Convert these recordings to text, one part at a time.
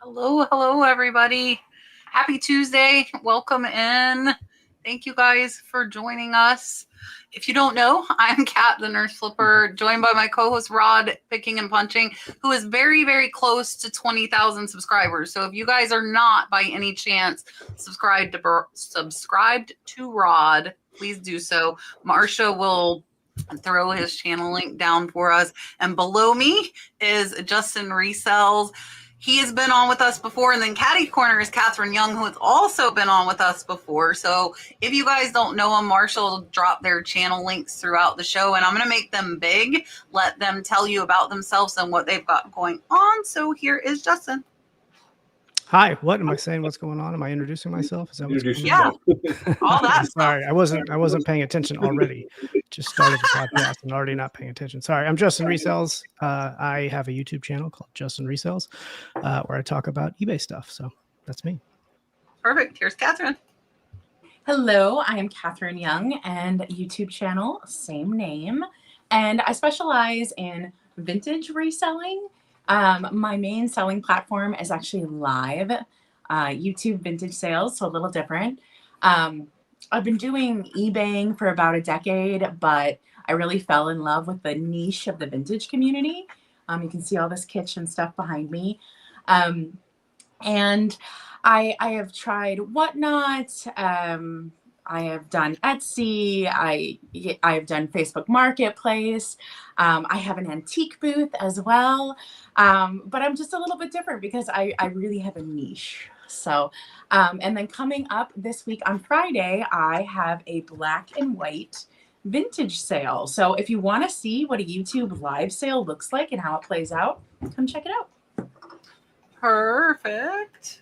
Hello, everybody. Happy Tuesday. Welcome in. Thank you guys for joining us. If you don't know, I'm Kat, the nurse flipper, joined by my co-host Rod, picking and punching, who is very, very close to 20,000 subscribers. So if you guys are not by any chance subscribed to Rod, please do so. Marsha will throw his channel link down for us. And below me is Justin Resells. He has been on with us before. And then Caddy Corner is Katherine Young, who has also been on with us before. So if you guys don't know them, Marshall will drop their channel links throughout the show. And I'm going to make them big, let them tell you about themselves and what they've got going on. So here is Justin. Hi, what am I saying? What's going on? Am I introducing myself? Is that what's going on? Yeah, all that stuff. Sorry, I wasn't paying attention already. Just started the podcast and already not paying attention. Sorry, I'm Justin Resells. I have a YouTube channel called Justin Resells, where I talk about eBay stuff. So that's me. Perfect. Here's Katherine. Hello, I am Katherine Young, and YouTube channel, same name, and I specialize in vintage reselling. My main selling platform is actually live YouTube vintage sales, so a little different. I've been doing eBaying for about a decade, but I really fell in love with the niche of the vintage community. You can see all this kitchen stuff behind me. And I have tried Whatnot. I have done Etsy. I have done Facebook Marketplace. I have an antique booth as well. But I'm just a little bit different because I really have a niche. So, and then coming up this week on Friday, I have a black and white vintage sale. So if you want to see what a YouTube live sale looks like and how it plays out, come check it out. Perfect.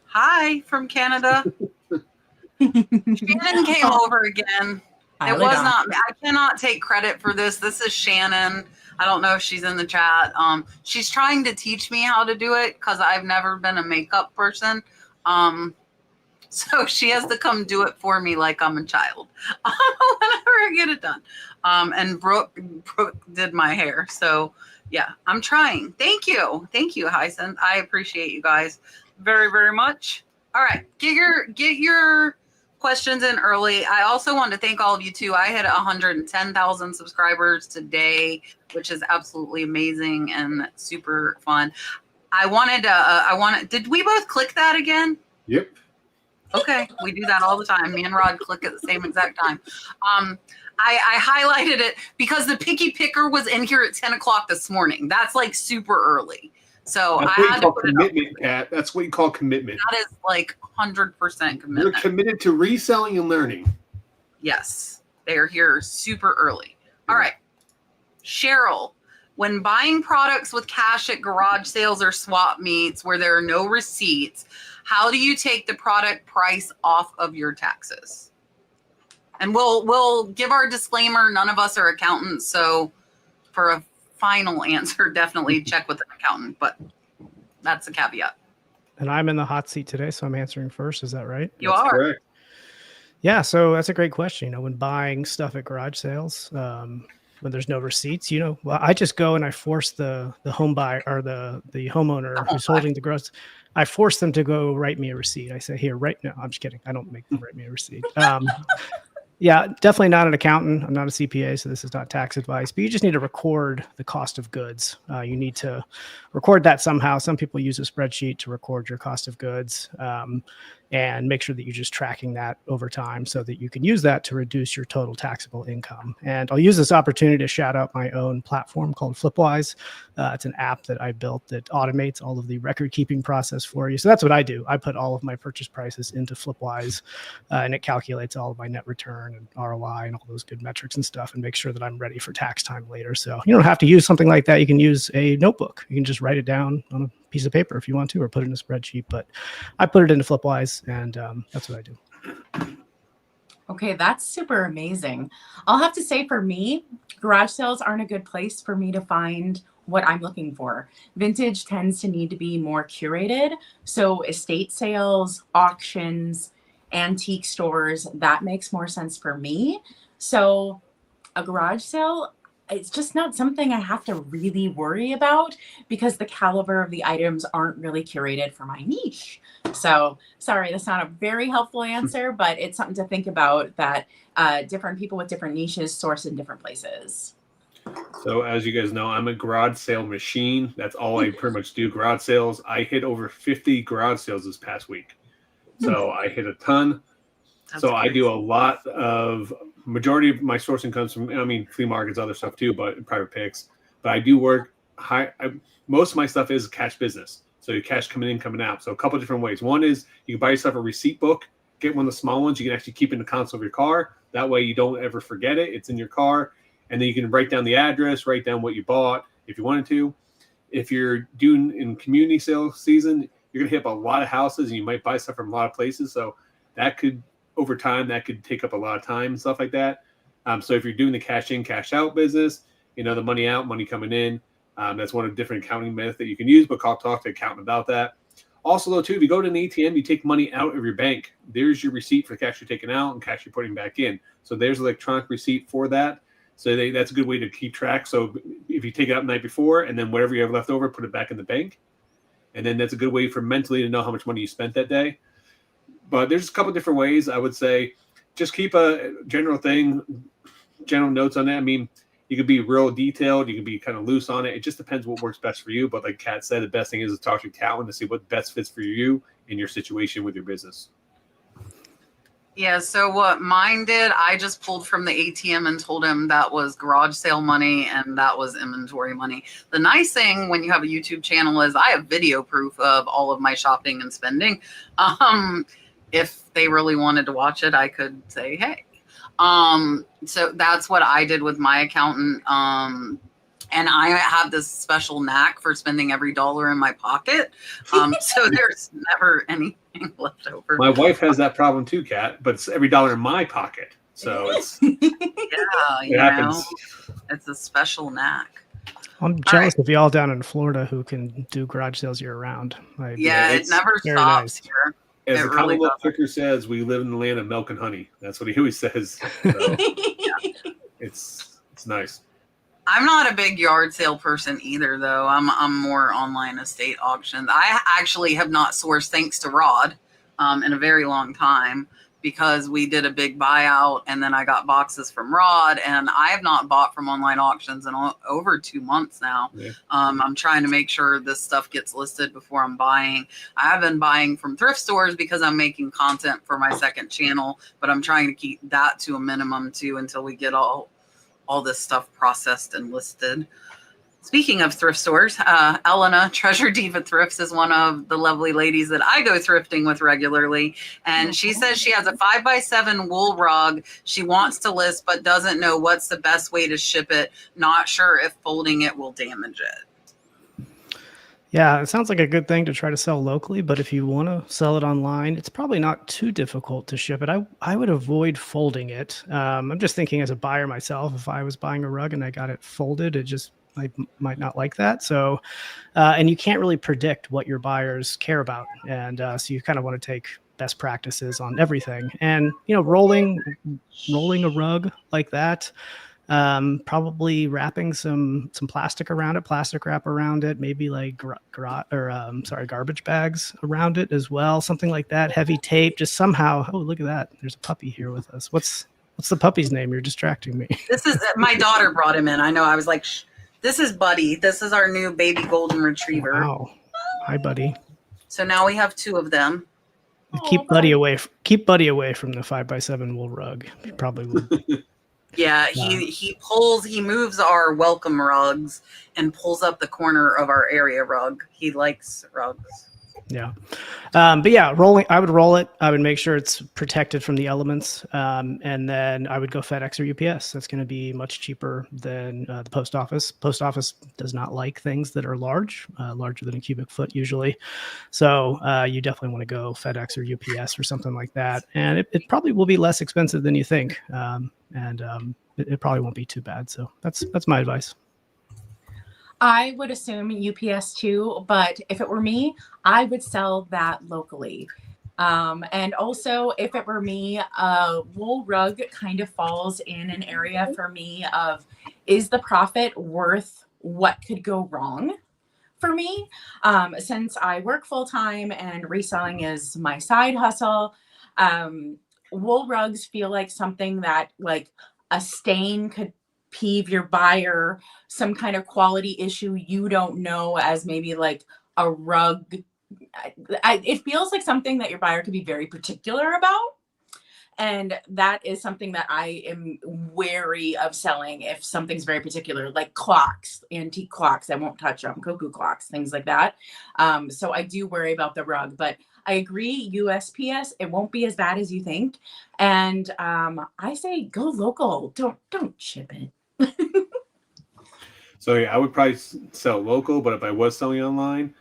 Hi from Canada. Shannon came over again. It was not me. I cannot take credit for this. This is Shannon. I don't know if she's in the chat. She's trying to teach me how to do it because I've never been a makeup person. So she has to come do it for me like I'm a child whenever I get it done. And Brooke did my hair. So yeah, I'm trying. Thank you. Thank you, Hyacinth. I appreciate you guys very, very much. All right. Get your questions in early. I also want to thank all of you too. I hit 110,000 subscribers today, which is absolutely amazing and super fun. Did we both click that again? Yep. Okay. We do that all the time. Me and Rod click at the same exact time. I highlighted it because the picky picker was in here at 10 o'clock this morning. That's like super early. So that's I had to put commitment, Kat. That's what you call commitment. That is like 100% commitment. You're committed to reselling and learning. Yes, they are here super early. All right, Cheryl. When buying products with cash at garage sales or swap meets where there are no receipts, how do you take the product price off of your taxes? And we'll give our disclaimer. None of us are accountants, so for a final answer, definitely check with an accountant, but that's a caveat. And I'm in the hot seat today, so I'm answering first. Is that right? You are. Correct. Yeah, so that's a great question. When buying stuff at garage sales, when there's no receipts, well, I just go and I force the home buyer or the homeowner who's holding the garage. I force them to go write me a receipt. I say, here, right now. I'm just kidding. I don't make them write me a receipt. Yeah, definitely not an accountant. I'm not a CPA, so this is not tax advice. But you just need to record the cost of goods. You need to record that somehow. Some people use a spreadsheet to record your cost of goods. And make sure that you're just tracking that over time so that you can use that to reduce your total taxable income. And I'll use this opportunity to shout out my own platform called Flipwise. It's an app that I built that automates all of the record keeping process for you. So that's what I do. I put all of my purchase prices into Flipwise, and it calculates all of my net return and ROI and all those good metrics and stuff and make sure that I'm ready for tax time later. So you don't have to use something like that. You can use a notebook. You can just write it down on a piece of paper if you want to, or put it in a spreadsheet, but I put it into Flipwise and that's what I do. Okay, that's super amazing. I'll have to say for me, garage sales aren't a good place for me to find what I'm looking for. Vintage tends to need to be more curated. So estate sales, auctions, antique stores, that makes more sense for me. So a garage sale, it's just not something I have to really worry about because the caliber of the items aren't really curated for my niche. So sorry, that's not a very helpful answer, but it's something to think about that different people with different niches source in different places. So as you guys know, I'm a garage sale machine. That's all I pretty much do, garage sales. I hit over 50 garage sales this past week. So I hit a ton. So I do a lot of, majority of my sourcing comes from, I mean, flea markets, other stuff too, but private picks. But I do work most of my stuff is cash business. So your cash coming in, coming out. So a couple of different ways. One is you can buy yourself a receipt book, get one of the small ones you can actually keep in the console of your car. That way you don't ever forget it. It's in your car. And then you can write down the address, write down what you bought if you wanted to. If you're doing in community sales season, you're going to hit up a lot of houses and you might buy stuff from a lot of places. So that could, over time, that could take up a lot of time and stuff like that. So if you're doing the cash in, cash out business, you know, the money out, money coming in, that's one of the different accounting methods that you can use, but I'll talk to an accountant about that. Also, though, too, if you go to an ATM, you take money out of your bank. There's your receipt for cash you're taking out and cash you're putting back in. So there's an electronic receipt for that. So that's a good way to keep track. So if you take it out the night before and then whatever you have left over, put it back in the bank. And then that's a good way for mentally to know how much money you spent that day. But there's a couple different ways. I would say just keep a general notes on that. I mean, you could be real detailed. You can be kind of loose on it. It just depends what works best for you. But like Kat said, the best thing is to talk to your accountant to see what best fits for you in your situation with your business. Yeah, so what mine did, I just pulled from the ATM and told him that was garage sale money and that was inventory money. The nice thing when you have a YouTube channel is I have video proof of all of my shopping and spending. If they really wanted to watch it, I could say, hey. So that's what I did with my accountant. And I have this special knack for spending every dollar in my pocket. So there's never anything left over. My wife has that problem too, Kat, but it's every dollar in my pocket. So it's it happens. It's a special knack. I'm jealous of y'all down in Florida who can do garage sales year round. It never stops here. As it the really comic book picker says, we live in the land of milk and honey. That's what he always says. So, it's nice. I'm not a big yard sale person either, though. I'm more online estate auctions. I actually have not sourced, thanks to Rod, in a very long time because we did a big buyout and then I got boxes from Rod, and I have not bought from online auctions in over 2 months now. Yeah. I'm trying to make sure this stuff gets listed before I'm buying. I have been buying from thrift stores because I'm making content for my second channel, but I'm trying to keep that to a minimum too until we get all this stuff processed and listed. Speaking of thrift stores, Elena, Treasure Diva Thrifts, is one of the lovely ladies that I go thrifting with regularly. And she says she has a 5x7 wool rug she wants to list, but doesn't know what's the best way to ship it. Not sure if folding it will damage it. Yeah, it sounds like a good thing to try to sell locally, but if you want to sell it online, it's probably not too difficult to ship it. I would avoid folding it. I'm just thinking as a buyer myself, if I was buying a rug and I got it folded, I might not like that. So, and you can't really predict what your buyers care about. And so you kind of want to take best practices on everything. And, you know, rolling a rug like that, probably wrapping some plastic around it, plastic wrap around it, maybe like garbage bags around it as well. Something like that, heavy tape, just somehow. Oh, look at that. There's a puppy here with us. What's the puppy's name? You're distracting me. This is my daughter brought him in. I know. I was like, shh. This is Buddy. This is our new baby golden retriever. Wow. Hi, Buddy. So now we have 2 of them. Keep Buddy away from the 5x7 wool rug. You probably would. Yeah, he moves our welcome rugs and pulls up the corner of our area rug. He likes rugs. Yeah. But yeah, I would roll it. I would make sure it's protected from the elements. And then I would go FedEx or UPS. That's going to be much cheaper than the post office. Post office does not like things that are larger than a cubic foot usually. So you definitely want to go FedEx or UPS or something like that. And it probably will be less expensive than you think. It probably won't be too bad. So that's my advice. I would assume UPS too, but if it were me, I would sell that locally. And also, if it were me, a wool rug kind of falls in an area for me of is the profit worth what could go wrong for me? Since I work full time and reselling is my side hustle, wool rugs feel like something that like a stain could peeve your buyer, some kind of quality issue you don't know, as maybe like a rug. It feels like something that your buyer could be very particular about. And that is something that I am wary of selling if something's very particular, like clocks, antique clocks. I won't touch them, cuckoo clocks, things like that. So I do worry about the rug, but I agree, USPS, it won't be as bad as you think. And I say go local. Don't ship it. So yeah, I would probably sell local, but if I was selling online,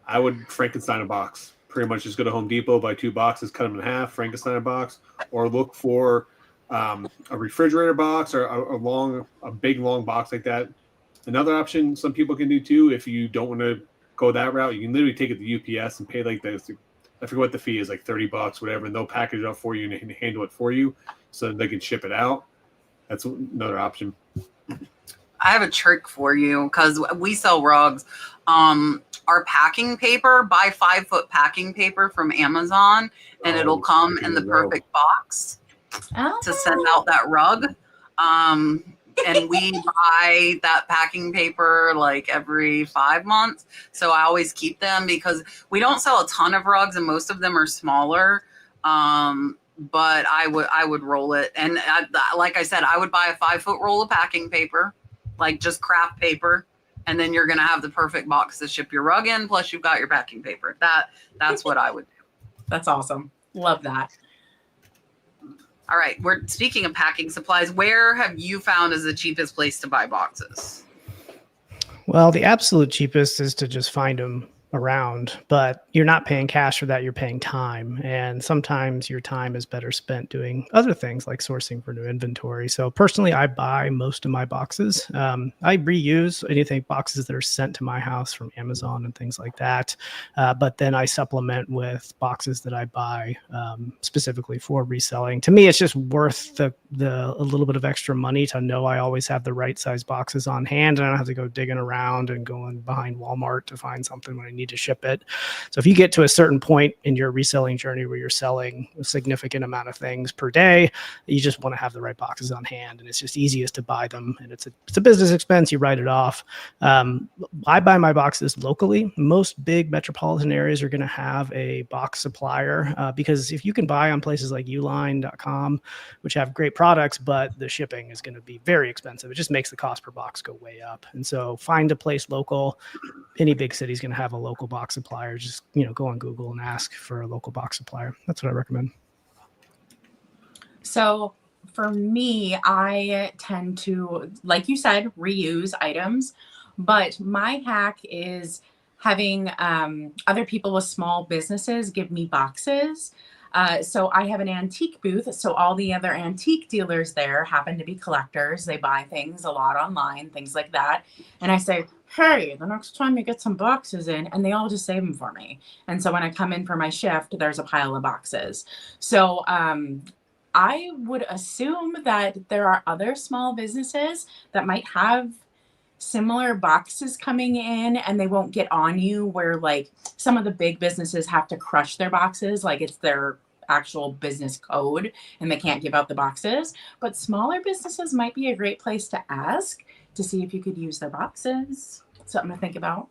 I would Frankenstein a box. Pretty much just go to Home Depot, buy 2 boxes, cut them in half, Frankenstein a box, or look for a refrigerator box or a big long box like that. Another option some people can do too, if you don't want to go that route, you can literally take it to UPS and pay like this. I forget what the fee is, like $30, whatever, and they'll package it up for you and handle it for you, so that they can ship it out. That's another option. I have a trick for you because we sell rugs. Our packing paper, buy 5-foot packing paper from Amazon, and it'll come in the perfect box to send out that rug. And we buy that packing paper like every 5 months. So I always keep them because we don't sell a ton of rugs and most of them are smaller. But I would roll it. And like I said, I would buy a 5-foot roll of packing paper, like just craft paper. And then you're going to have the perfect box to ship your rug in. Plus you've got your packing paper. That's what I would do. That's awesome. Love that. All right. We're speaking of packing supplies. Where have you found is the cheapest place to buy boxes? Well, the absolute cheapest is to just find them around, but you're not paying cash for that. You're paying time. And sometimes your time is better spent doing other things like sourcing for new inventory. So personally, I buy most of my boxes. I reuse anything, boxes that are sent to my house from Amazon and things like that. But then I supplement with boxes that I buy specifically for reselling. To me, it's just worth a little bit of extra money to know I always have the right size boxes on hand and I don't have to go digging around and going behind Walmart to find something when I need to ship it. So if you get to a certain point in your reselling journey where you're selling a significant amount of things per day, you just want to have the right boxes on hand, and it's just easiest to buy them. And it's a business expense. You write it off. I buy my boxes locally. Most big metropolitan areas are going to have a box supplier because if you can buy on places like uline.com, which have great products, but the shipping is going to be very expensive. It just makes the cost per box go way up. And so find a place local. Any big city is going to have a local box supplier. Just, go on Google and ask for a local box supplier. That's what I recommend. So for me, I tend to, like you said, reuse items, but my hack is having other people with small businesses give me boxes. So I have an antique booth. So all the other antique dealers there happen to be collectors. They buy things a lot online, things like that. And I say, hey, the next time you get some boxes in, and they all just save them for me. And so when I come in for my shift, there's a pile of boxes. So I would assume that there are other small businesses that might have similar boxes coming in and they won't get on you, where like some of the big businesses have to crush their boxes, like it's their actual business code and they can't give out the boxes. But smaller businesses might be a great place to ask to see if you could use their boxes. Something to think about.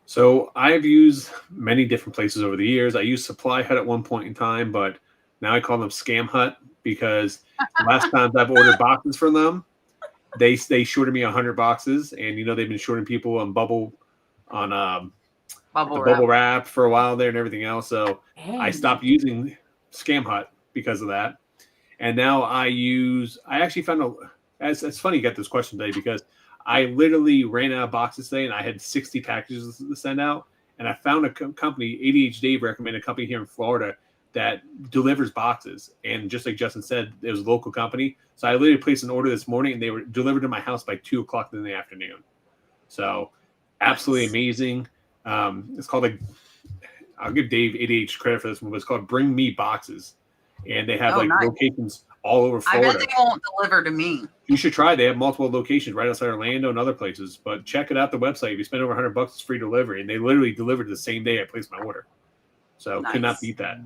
So I've used many different places over the years. I used Supply Hut at one point in time, but now I call them Scam Hut because the last times I've ordered boxes from them, they shorted me 100 boxes, and they've been shorting people on bubble wrap for a while there and everything else. So I stopped using Scam Hut because of that, and now I actually found it's funny you got this question today because I literally ran out of boxes today and I had 60 packages to send out, and I found a company, ADH Dave recommended a company here in Florida that delivers boxes. And just like Justin said, it was a local company. So I literally placed an order this morning and they were delivered to my house by 2:00 in the afternoon. So absolutely amazing. It's called I'll give Dave ADH credit for this one, but it's called Bring Me Boxes. And they have locations all over I Florida. bet they won't deliver to me. You should try. They have multiple locations right outside Orlando and other places. But check it out, the website. If you spend over $100, it's free delivery, and they literally delivered the same day I placed my order. So could not Nice. beat that.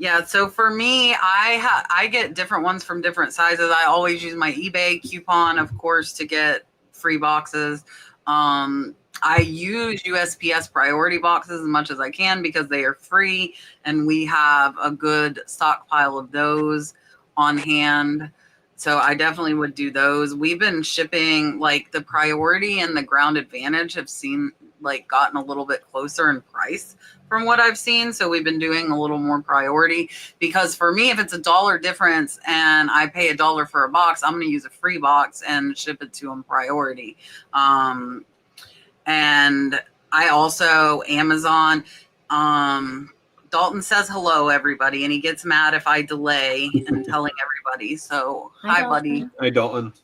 Yeah, so for me, I get different ones from different sizes. I always use my eBay coupon, of course, to get free boxes. I use USPS priority boxes as much as I can because they are free, and we have a good stockpile of those on hand. So I definitely would do those. We've been shipping, like, the priority and the ground advantage have seen, like, gotten a little bit closer in price from what I've seen. So we've been doing a little more priority, because for me, if it's $1 difference and I pay $1 for a box, I'm going to use a free box and ship it to them priority. And I also, Amazon, Dalton says hello, everybody, and he gets mad if I delay in telling everybody. So hi, buddy. Hi, Dalton.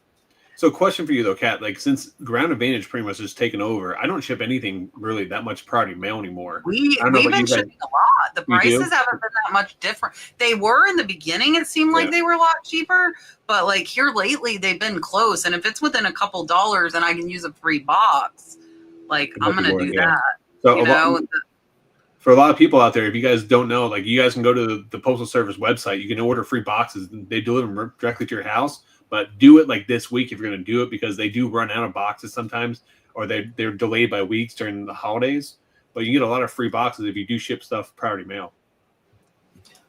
So question for you though, Kat, like since Ground Advantage pretty much has taken over, I don't ship anything really that much priority mail anymore. We've been shipping a lot. The prices haven't been that much different. They were in the beginning. It seemed like they were a lot cheaper, but like here lately, they've been close. And if it's within a couple dollars and I can use a free box, like I'm going to do that. So you know? For a lot of people out there, if you guys don't know, like you guys can go to the Postal Service website. You can order free boxes. And they deliver them directly to your house. But do it like this week if you're going to do it, because they do run out of boxes sometimes, or they're delayed by weeks during the holidays. But you get a lot of free boxes if you do ship stuff priority mail.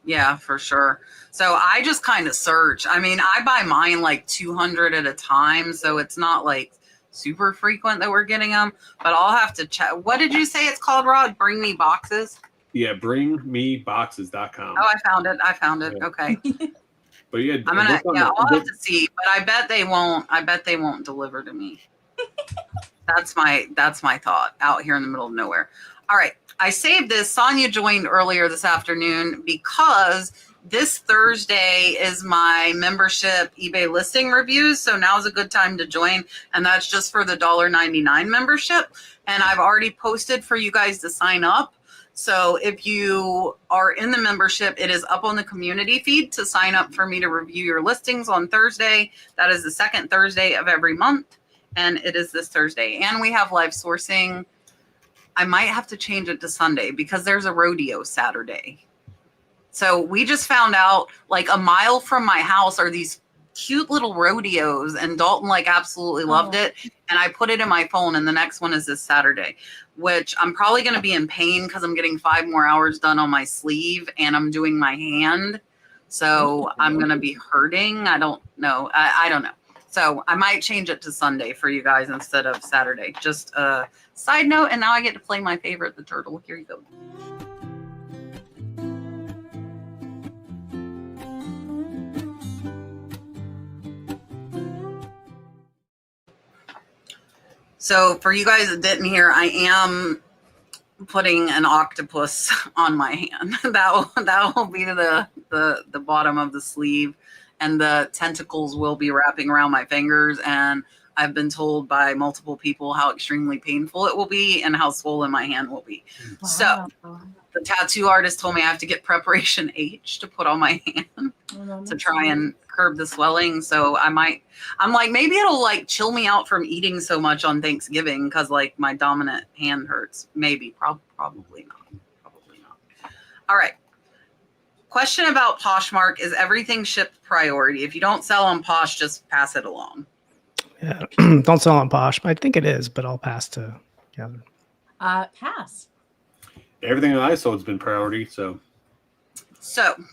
Yeah, for sure. So I just kind of search. I mean, I buy mine like 200 at a time, so it's not like super frequent that we're getting them. But I'll have to check. What did you say it's called, Rod? Bring Me Boxes? Yeah, bringmeboxes.com. Oh, I found it. Yeah. Okay. But yeah, I'll have to see, but I bet they won't deliver to me. That's my thought out here in the middle of nowhere. All right. I saved this. Sonia joined earlier this afternoon because this Thursday is my membership eBay listing reviews. So now's a good time to join. And that's just for the $1.99 membership. And I've already posted for you guys to sign up. So if you are in the membership, it is up on the community feed to sign up for me to review your listings on Thursday. That is the second Thursday of every month. And it is this Thursday. And we have live sourcing. I might have to change it to Sunday because there's a rodeo Saturday. So we just found out like a mile from my house are these cute little rodeos, and Dalton like absolutely loved it. And I put it in my phone, and the next one is this Saturday, which I'm probably going to be in pain because I'm getting 5 more hours done on my sleeve and I'm doing my hand. So I'm going to be hurting. I don't know. I don't know. So I might change it to Sunday for you guys instead of Saturday. Just a side note. And now I get to play my favorite, the turtle. Here you go. So for you guys that didn't hear, I am putting an octopus on my hand. That will be the bottom of the sleeve, and the tentacles will be wrapping around my fingers. And I've been told by multiple people how extremely painful it will be and how swollen my hand will be. Wow. So the tattoo artist told me I have to get preparation H to put on my hand to try and curb the swelling. So I'm like, maybe it'll like chill me out from eating so much on Thanksgiving because like my dominant hand hurts. Maybe, probably not. All right. Question about Poshmark: is everything shipped priority? If you don't sell on Posh, just pass it along. Yeah, don't sell on Posh. I think it is, but I'll pass to Katherine. Pass. Everything that I sold has been priority. So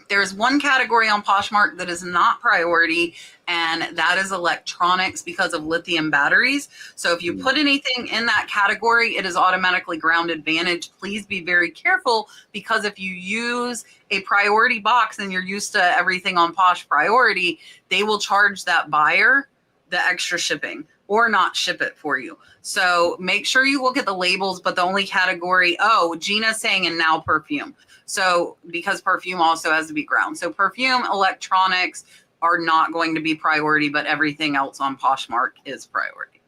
there's one category on Poshmark that is not priority, and that is electronics because of lithium batteries. So if you put anything in that category, it is automatically ground advantage. Please be very careful, because if you use a priority box and you're used to everything on Posh priority, they will charge that buyer the extra shipping or not ship it for you. So make sure you look at the labels, but the only category, Gina's saying, and now perfume. So because perfume also has to be ground. So perfume, electronics are not going to be priority, but everything else on Poshmark is priority.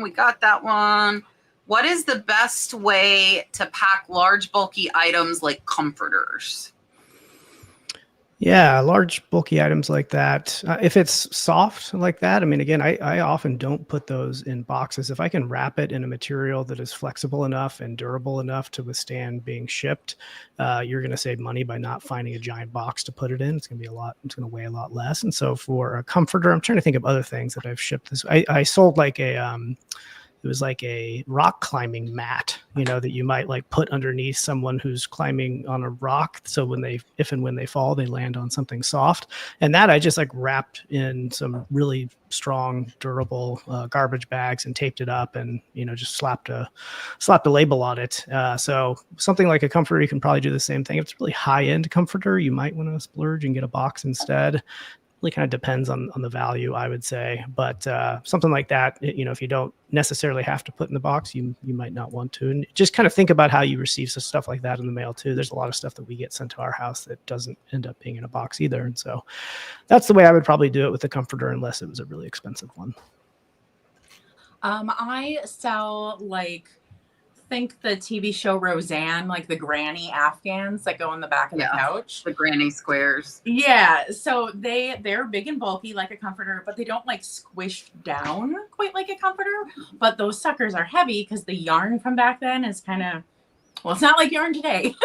We got that one. What is the best way to pack large bulky items like comforters? Yeah, large bulky items like that. If it's soft like that, I mean, again, I often don't put those in boxes. If I can wrap it in a material that is flexible enough and durable enough to withstand being shipped, you're going to save money by not finding a giant box to put it in. It's going to be it's going to weigh a lot less. And so for a comforter, I'm trying to think of other things that I've shipped this. I sold like it was like a rock climbing mat, that you might like put underneath someone who's climbing on a rock. So if and when they fall, they land on something soft. And that I just like wrapped in some really strong, durable garbage bags and taped it up and, just slapped a label on it. So something like a comforter, you can probably do the same thing. If it's really high end comforter, you might want to splurge and get a box instead. Really kind of depends on the value, I would say, but something like that, if you don't necessarily have to put in the box, you might not want to. And just kind of think about how you receive stuff like that in the mail too. There's a lot of stuff that we get sent to our house that doesn't end up being in a box either. And so that's the way I would probably do it with the comforter, unless it was a really expensive one. I sell think the TV show Roseanne, like the granny Afghans that go on the back of the couch. The granny squares. Yeah. So they're big and bulky like a comforter, but they don't like squish down quite like a comforter. But those suckers are heavy because the yarn from back then is kind of, well, it's not like yarn today.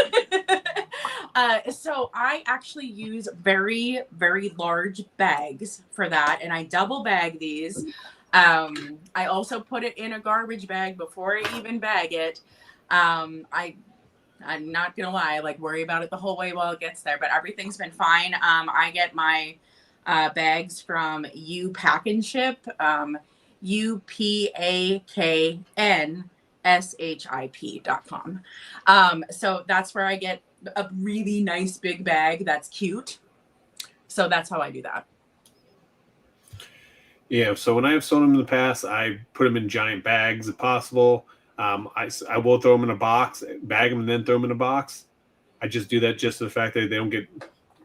So I actually use very, very large bags for that. And I double bag these. I also put it in a garbage bag before I even bag it. I'm not gonna lie, I worry about it the whole way while it gets there, but everything's been fine. I get my bags from UPacknShip, UPAKNSHIP.com. So that's where I get a really nice big bag that's cute. So that's how I do that. Yeah, so when I've sold them in the past, I put them in giant bags if possible. I will throw them in a box, bag them, and then throw them in a box. I just do that just for the fact that they don't get,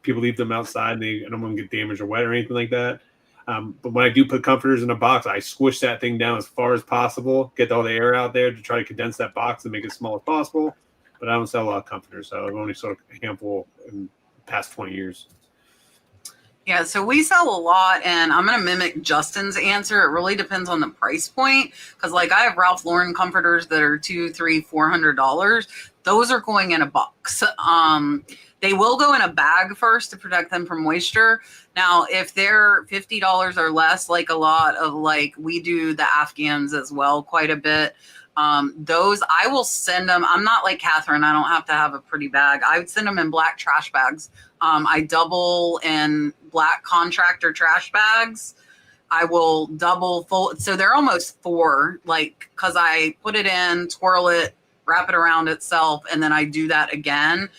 people leave them outside and I don't want them to get damaged or wet or anything like that. But when I do put comforters in a box, I squish that thing down as far as possible, get all the air out there to try to condense that box and make it as small as possible. But I don't sell a lot of comforters, so I've only sold a handful in the past 20 years. Yeah, so we sell a lot, and I'm going to mimic Justin's answer. It really depends on the price point, because I have Ralph Lauren comforters that are $200, $300, $400. Those are going in a box. They will go in a bag first to protect them from moisture. Now, if they're $50 or less, like a lot of we do the Afghans as well quite a bit. Those I will send them. I'm not like Catherine. I don't have to have a pretty bag. I would send them in black trash bags. I double in black contractor trash bags. I will double fold. So they're almost 4, because I put it in, twirl it, wrap it around itself, and then I do that again.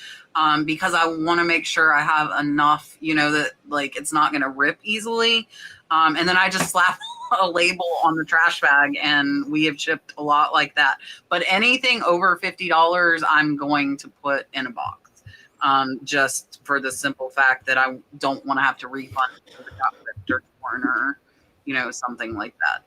Because I want to make sure I have enough, that it's not going to rip easily. And then I just slap a label on the trash bag, and we have shipped a lot like that. But anything over $50, I'm going to put in a box. Just for the simple fact that I don't want to have to refund it if it got ripped or torn or, something like that.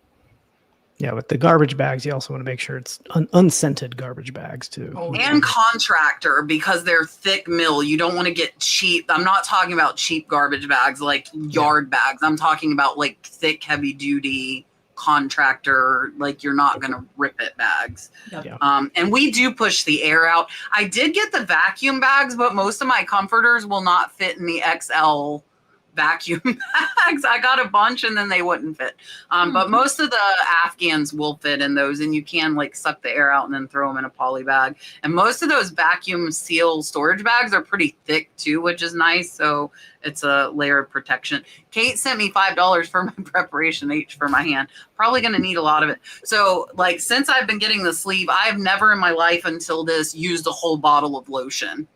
Yeah, with the garbage bags, you also want to make sure it's unscented garbage bags too. And contractor, because they're thick mill. You don't want to get cheap. I'm not talking about cheap garbage bags like yard bags. I'm talking about thick, heavy duty contractor, you're not going to rip it bags. Yep. And we do push the air out. I did get the vacuum bags, but most of my comforters will not fit in the XL vacuum bags. I got a bunch and then they wouldn't fit. But most of the Afghans will fit in those, and you can suck the air out and then throw them in a poly bag. And most of those vacuum seal storage bags are pretty thick too, which is nice. So it's a layer of protection. Kate sent me $5 for my preparation H for my hand. Probably going to need a lot of it. So since I've been getting the sleeve, I've never in my life until this used a whole bottle of lotion.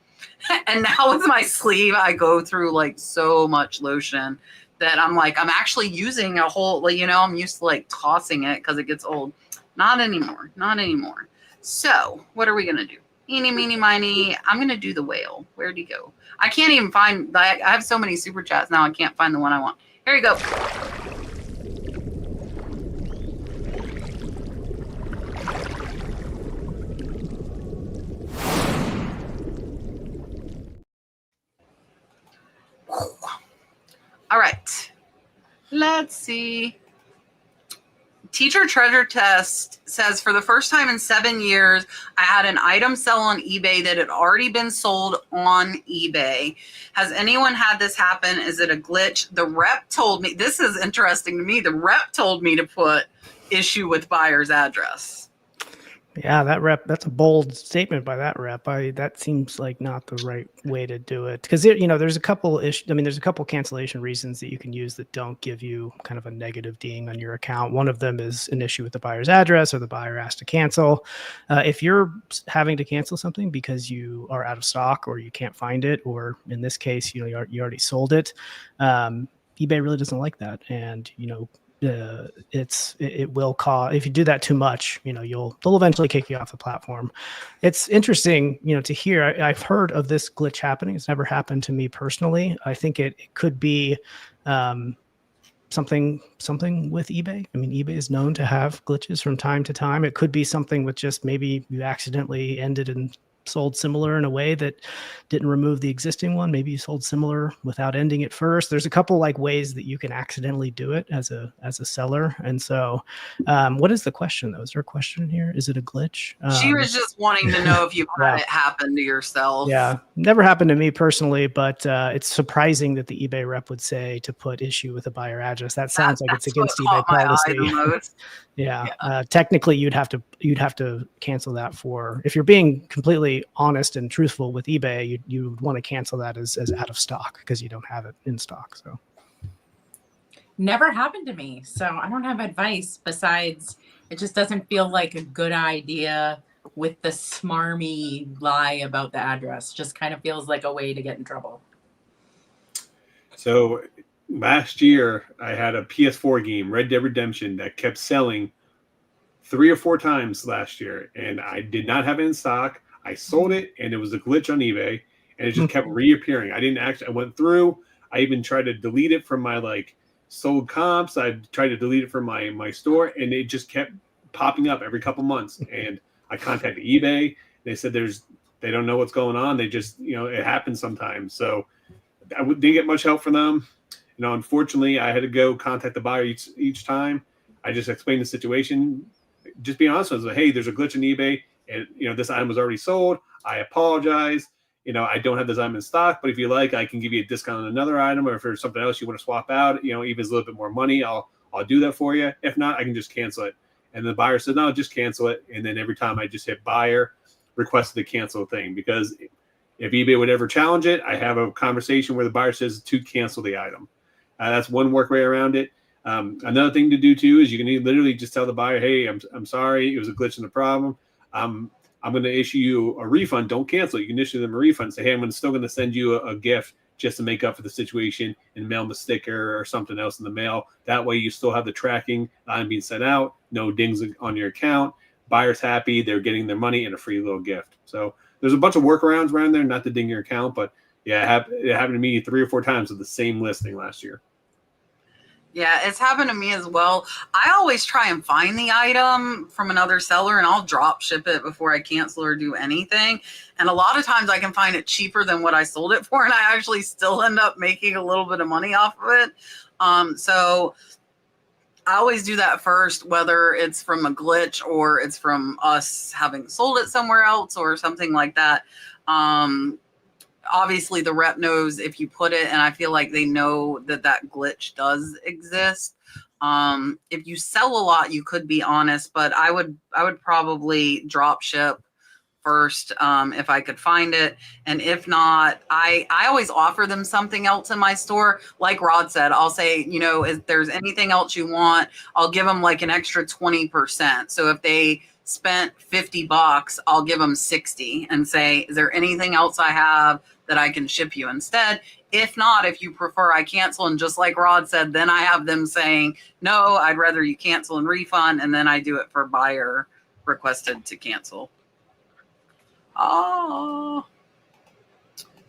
And now with my sleeve, I go through so much lotion that I'm actually using a whole, I'm used to tossing it because it gets old. Not anymore. So what are we going to do? Eeny, meeny, miny. I'm going to do the whale. Where'd he go? I can't even find, I have so many super chats now. I can't find the one I want. Here you go. Let's see. Teacher Treasure Test says, for the first time in 7 years, I had an item sell on eBay that had already been sold on eBay. Has anyone had this happen? Is it a glitch? The rep told me, this is interesting to me, the rep told me to put issue with buyer's address. Yeah, that's a bold statement by that rep. That seems like not the right way to do it, because there's a couple there's a couple cancellation reasons that you can use that don't give you kind of a negative ding on your account. One of them is an issue with the buyer's address, or the buyer asked to cancel. If you're having to cancel something because you are out of stock or you can't find it, or in this case, you already sold it, eBay really doesn't like that, and it will cause, if you do that too much, they'll eventually kick you off the platform. It's interesting, to hear. I've heard of this glitch happening. It's never happened to me personally. I think it could be something with eBay. I mean, eBay is known to have glitches from time to time. It could be something with just maybe you accidentally ended and sold similar in a way that didn't remove the existing one. Maybe you sold similar without ending it first. There's a couple ways that you can accidentally do it as a seller. And so what is the question though? Is there a question here? Is it a glitch? She was just wanting to know if you've had it happen to yourself. Yeah, never happened to me personally, but it's surprising that the eBay rep would say to put issue with a buyer address. That sounds like it's against eBay policy. Yeah. Technically you'd have to cancel that if you're being completely honest and truthful with eBay, you would want to cancel that as out of stock because you don't have it in stock. So never happened to me, so I don't have advice besides it just doesn't feel like a good idea with the smarmy lie about the address. Just kind of feels like a way to get in trouble. So last year I had a PS4 game, Red Dead Redemption, that kept selling 3 or 4 times last year, and I did not have it in stock. I sold it, and it was a glitch on eBay, and it just kept reappearing. I went through. I even tried to delete it from my sold comps. I tried to delete it from my store, and it just kept popping up every couple months. And I contacted eBay. They said they don't know what's going on. They just, it happens sometimes. So I didn't get much help from them. Unfortunately, I had to go contact the buyer each time. I just explained the situation. Just be honest with them. Hey, there's a glitch in eBay, and this item was already sold. I apologize. I don't have this item in stock, but if you like, I can give you a discount on another item, or if there's something else you want to swap out, even if it's a little bit more money, I'll do that for you. If not, I can just cancel it. And the buyer said, no, just cancel it. And then every time I just hit buyer, requested to cancel thing, because if eBay would ever challenge it, I have a conversation where the buyer says to cancel the item. That's one workaround around it. Another thing to do too is you can literally just tell the buyer, hey, I'm sorry, it was a glitch in the problem. I'm going to issue you a refund. Don't cancel it. You can issue them a refund. Say, hey, I'm still going to send you a gift just to make up for the situation, and mail them a sticker or something else in the mail. That way you still have the tracking item being sent out, no dings on your account. Buyer's happy. They're getting their money and a free little gift. So there's a bunch of workarounds around there, not to ding your account, but yeah, it happened to me 3 or 4 times with the same listing last year. Yeah, it's happened to me as well. I always try and find the item from another seller, and I'll drop ship it before I cancel or do anything. And a lot of times I can find it cheaper than what I sold it for, and I actually still end up making a little bit of money off of it. So I always do that first, whether it's from a glitch or it's from us having sold it somewhere else or something like that. Obviously the rep knows if you put it, and I feel like they know that glitch does exist. If you sell a lot, you could be honest, but I would probably drop ship first if I could find it. And if not, I always offer them something else in my store. Like Rod said, I'll say, if there's anything else you want, I'll give them like an extra 20%. So if they spent $50, I'll give them 60 and say, is there anything else I have that I can ship you instead? If not, if you prefer I cancel, and just like Rod said, then I have them saying, no, I'd rather you cancel and refund, and then I do it for buyer requested to cancel. Oh,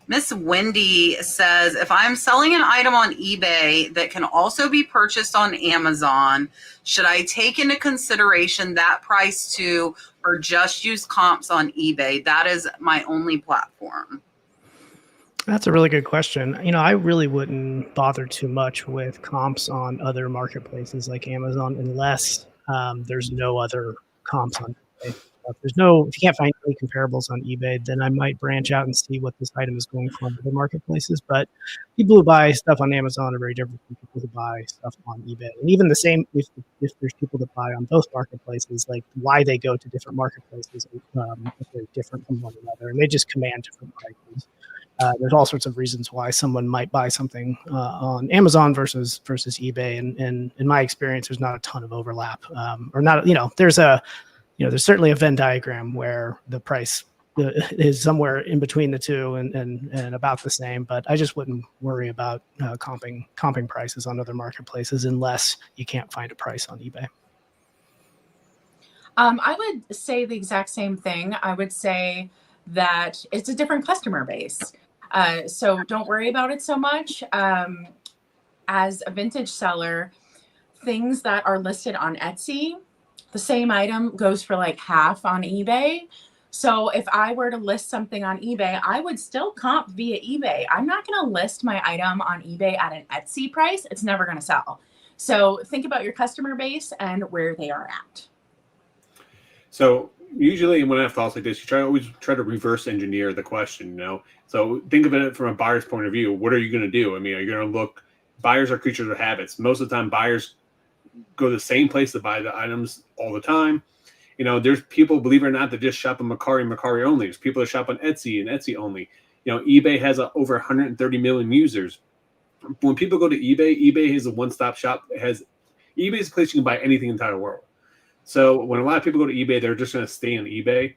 Miss Wendy says, if I'm selling an item on eBay that can also be purchased on Amazon, should I take into consideration that price too, or just use comps on eBay? That is my only platform. That's a really good question. I really wouldn't bother too much with comps on other marketplaces like Amazon unless there's no other comps on eBay. If you can't find any comparables on eBay, then I might branch out and see what this item is going for on other marketplaces. But people who buy stuff on Amazon are very different from people who buy stuff on eBay. And even the same, if there's people that buy on both marketplaces, like why they go to different marketplaces are very different from one another, and they just command different prices. There's all sorts of reasons why someone might buy something on Amazon versus eBay, and in my experience, there's not a ton of overlap, or not. There's certainly a Venn diagram where the price is somewhere in between the two and about the same. But I just wouldn't worry about comping prices on other marketplaces unless you can't find a price on eBay. I would say the exact same thing. I would say that it's a different customer base. So don't worry about it so much. As a vintage seller, things that are listed on Etsy, the same item goes for like half on eBay. So if I were to list something on eBay, I would still comp via eBay. I'm not going to list my item on eBay at an Etsy price. It's never going to sell. So think about your customer base and where they are at. So usually when I have thoughts like this, you always try to reverse engineer the question, So think of it from a buyer's point of view. What are you going to do? I mean, are you going to look? Buyers are creatures of habits. Most of the time, buyers go to the same place to buy the items all the time. There's people, believe it or not, that just shop on Mercari only. There's people that shop on Etsy and Etsy only. eBay has over 130 million users. When people go to eBay is a one-stop shop. eBay is a place you can buy anything in the entire world. So when a lot of people go to eBay, they're just going to stay on eBay.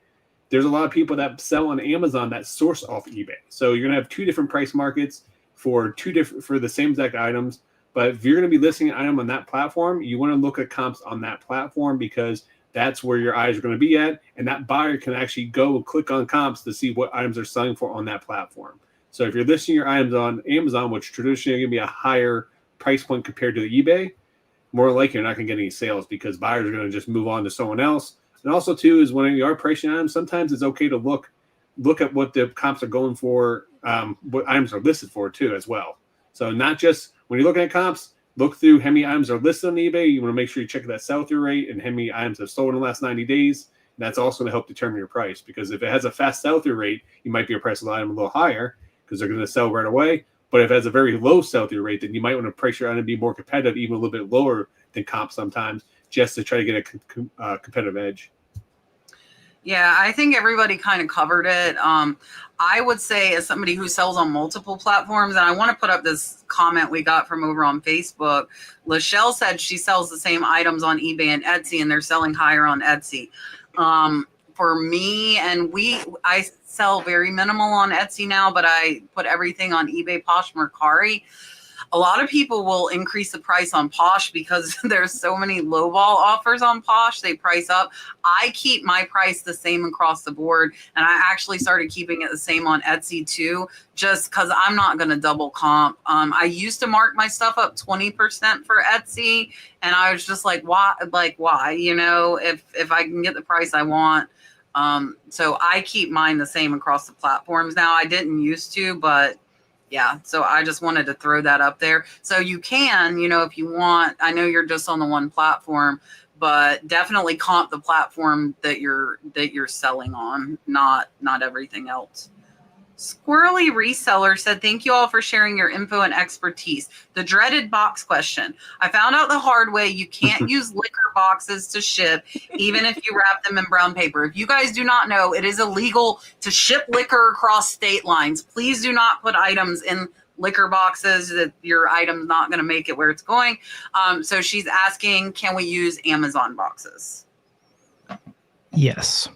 There's a lot of people that sell on Amazon that source off eBay. So you're going to have two different price markets for the same exact items. But if you're going to be listing an item on that platform, you want to look at comps on that platform because that's where your eyes are going to be at. And that buyer can actually go and click on comps to see what items are selling for on that platform. So if you're listing your items on Amazon, which traditionally are going to be a higher price point compared to the eBay, more likely you're not going to get any sales because buyers are going to just move on to someone else. And also, too, is when you are pricing items, sometimes it's okay to look at what the comps are going for, what items are listed for, too, as well. So not just when you're looking at comps, look through how many items are listed on eBay. You want to make sure you check that sell-through rate and how many items have sold in the last 90 days. And that's also going to help determine your price because if it has a fast sell-through rate, you might be able to price the item a little higher because they're going to sell right away. But if it has a very low sell-through rate, then you might want to price your item to be more competitive, even a little bit lower than comp sometimes, just to try to get a competitive edge. Yeah, I think everybody kind of covered it. I would say as somebody who sells on multiple platforms, and I want to put up this comment we got from over on Facebook. Lachelle said she sells the same items on eBay and Etsy, and they're selling higher on Etsy. For me, I sell very minimal on Etsy now, but I put everything on eBay, Poshmark, Mercari. A lot of people will increase the price on Posh because there's so many lowball offers on Posh. They price up. I keep my price the same across the board. And I actually started keeping it the same on Etsy too, just because I'm not going to double comp. I used to mark my stuff up 20% for Etsy. And I was just like, why? If I can get the price I want. So I keep mine the same across the platforms now. I didn't used to, but yeah, so I just wanted to throw that up there. So you can, if you want, I know you're just on the one platform, but definitely comp the platform that you're selling on, not everything else. Squirrely Reseller said, thank you all for sharing your info and expertise. The dreaded box question. I found out the hard way you can't use liquor boxes to ship, even if you wrap them in brown paper. If you guys do not know, it is illegal to ship liquor across state lines. Please do not put items in liquor boxes that your item's not going to make it where it's going. So she's asking, can we use Amazon boxes? Yes.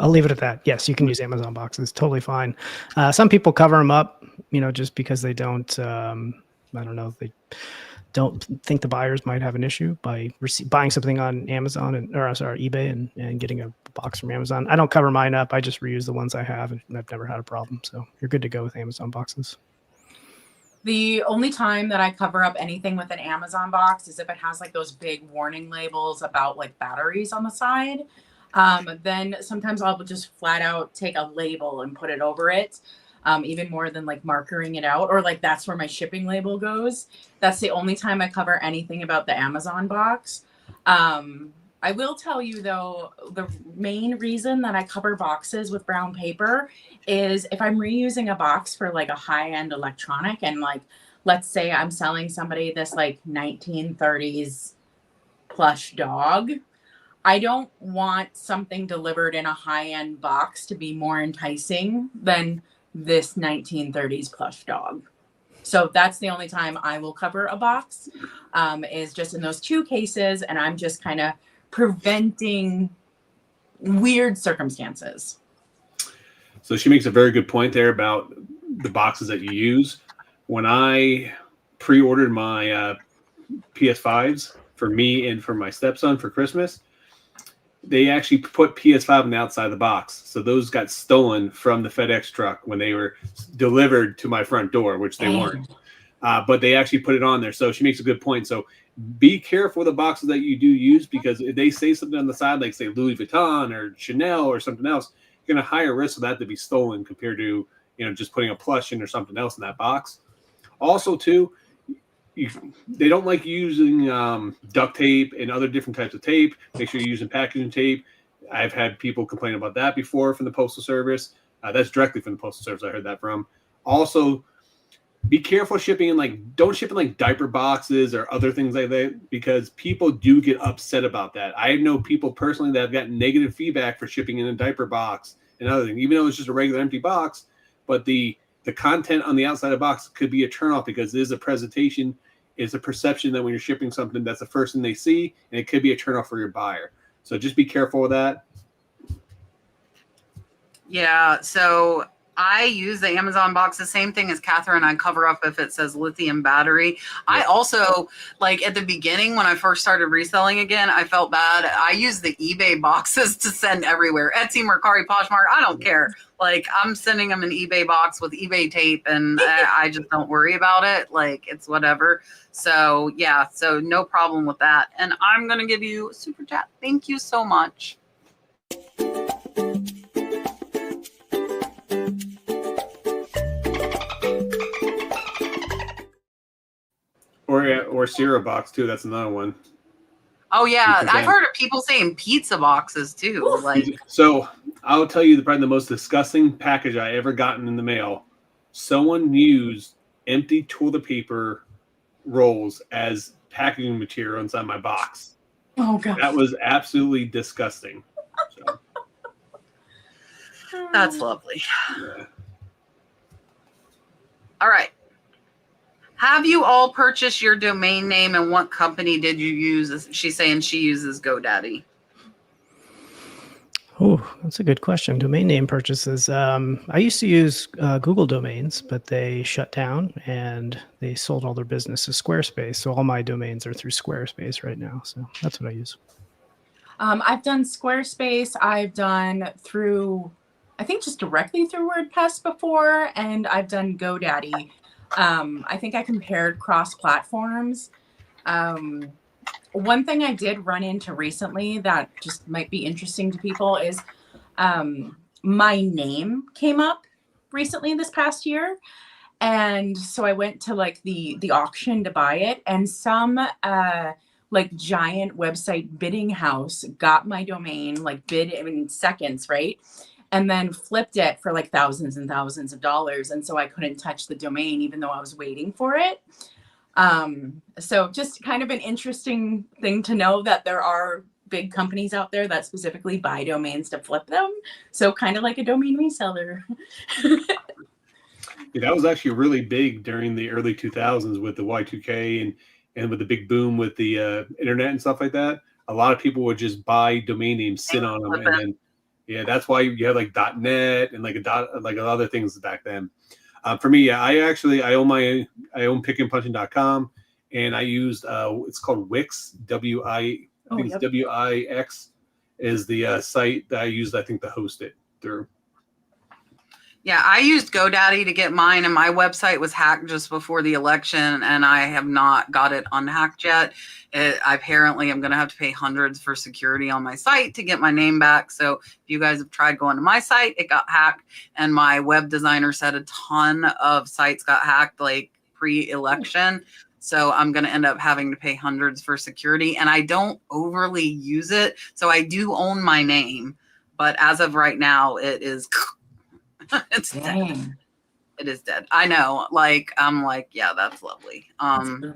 I'll leave it at that. Yes, you can use Amazon boxes. Totally fine. Some people cover them up, just because they don't, I don't know, they don't think the buyers might have an issue by buying something on Amazon eBay and getting a box from Amazon. I don't cover mine up. I just reuse the ones I have, and I've never had a problem. So you're good to go with Amazon boxes. The only time that I cover up anything with an Amazon box is if it has like those big warning labels about like batteries on the side. Then sometimes I'll just flat out take a label and put it over it. even more than like markering it out, or like that's where my shipping label goes. That's the only time I cover anything about the Amazon box. I will tell you though, the main reason that I cover boxes with brown paper is if I'm reusing a box for like a high-end electronic, and like, let's say I'm selling somebody this like 1930s plush dog, I don't want something delivered in a high-end box to be more enticing than this 1930s plush dog. So that's the only time I will cover a box, is just in those two cases. And I'm just kind of preventing weird circumstances. So she makes a very good point there about the boxes that you use. When I pre-ordered my PS5s for me and for my stepson for Christmas, they actually put PS5 on the outside of the box. So those got stolen from the FedEx truck when they were delivered to my front door, which they weren't. But they actually put it on there. So she makes a good point. So be careful with the boxes that you do use, because if they say something on the side, like say Louis Vuitton or Chanel or something else, you're going to higher risk of that to be stolen compared to, just putting a plush in or something else in that box. Also, too, they don't like using duct tape and other different types of tape. Make sure you're using packaging tape. I've had people complain about that before from the Postal Service. That's directly from the Postal Service I heard that from. Also, be careful shipping in don't ship in like diaper boxes or other things like that, because people do get upset about that. I know people personally that have gotten negative feedback for shipping in a diaper box and other things, even though it's just a regular empty box. But the content on the outside of the box could be a turnoff, because it is a presentation. It's a perception that when you're shipping something, that's the first thing they see, and it could be a turnoff for your buyer. So just be careful with that. Yeah, so I use the Amazon box, the same thing as Catherine. I cover up if it says lithium battery. Yeah. I also, at the beginning when I first started reselling again, I felt bad. I use the eBay boxes to send everywhere. Etsy, Mercari, Poshmark, I don't care. I'm sending them an eBay box with eBay tape, and I just don't worry about it. It's whatever. So, yeah, so no problem with that. And I'm going to give you a super chat. Thank you so much. Or cereal box too. That's another one. Oh yeah, I've heard of people saying pizza boxes too. So I'll tell you probably the most disgusting package I ever gotten in the mail. Someone used empty toilet paper rolls as packaging material inside my box. Oh god, that was absolutely disgusting. So. That's lovely. Yeah. All right. Have you all purchased your domain name, and what company did you use? She's saying she uses GoDaddy. Oh, that's a good question. Domain name purchases. I used to use Google domains, but they shut down and they sold all their business to Squarespace. So all my domains are through Squarespace right now. So that's what I use. I've done Squarespace. I've done through, I think just directly through WordPress before, and I've done GoDaddy. I think I compared cross platforms. One thing I did run into recently that just might be interesting to people is my name came up recently this past year. And so I went to the auction to buy it, and some giant website bidding house got my domain, bid in seconds, right? And then flipped it for thousands and thousands of dollars. And so I couldn't touch the domain even though I was waiting for it. So just kind of an interesting thing to know that there are big companies out there that specifically buy domains to flip them. So kind of like a domain reseller. Yeah, that was actually really big during the early 2000s with the Y2K and with the big boom with the internet and stuff like that. A lot of people would just buy domain names, sit on them, and then that's why you had .net and other things back then. For me, I own pickandpunching.com, and I used it's called Wix, it's WIX is the site that I used, I think, to host it through. Yeah, I used GoDaddy to get mine, and my website was hacked just before the election, and I have not got it unhacked yet. I apparently am going to have to pay hundreds for security on my site to get my name back. So if you guys have tried going to my site, it got hacked, and my web designer said a ton of sites got hacked like pre-election. So I'm going to end up having to pay hundreds for security, and I don't overly use it. So I do own my name, but as of right now, it is it's dead. It is dead. I know. Like, I'm like, yeah, that's lovely.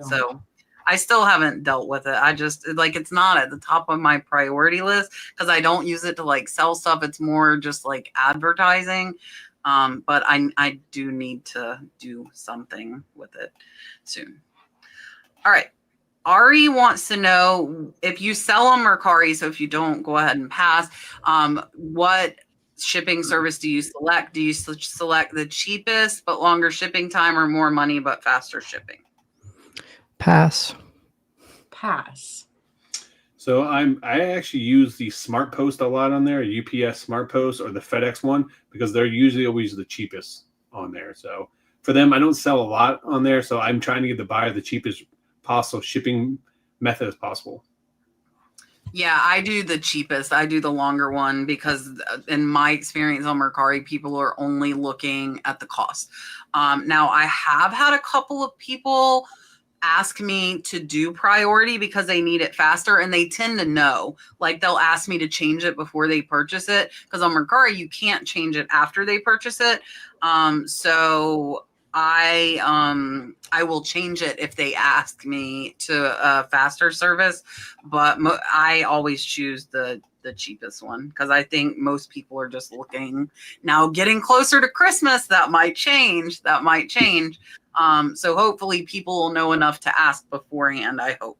So I still haven't dealt with it. I just like, it's not at the top of my priority list because I don't use it to like sell stuff. It's more just like advertising. But I do need to do something with it soon. All right. Ari wants to know if you sell on Mercari. So if you don't, go ahead and pass. What shipping service do you select? Do you select the cheapest but longer shipping time, or more money but faster shipping? Pass. So I actually use the Smart Post a lot on there, UPS Smart Post or the FedEx one, because they're usually always the cheapest on there. So for them, I don't sell a lot on there. So I'm trying to get the buyer the cheapest possible shipping method as possible. Yeah, I do the cheapest. I do the longer one because in my experience on Mercari, people are only looking at the cost. Now, I have had a couple of people ask me to do priority because they need it faster, and they tend to know. Like, they'll ask me to change it before they purchase it, because on Mercari, you can't change it after they purchase it. So I will change it if they ask me to a faster service, but I always choose the cheapest one because I think most people are just looking. Now, getting closer to Christmas, that might change. So hopefully people will know enough to ask beforehand, I hope.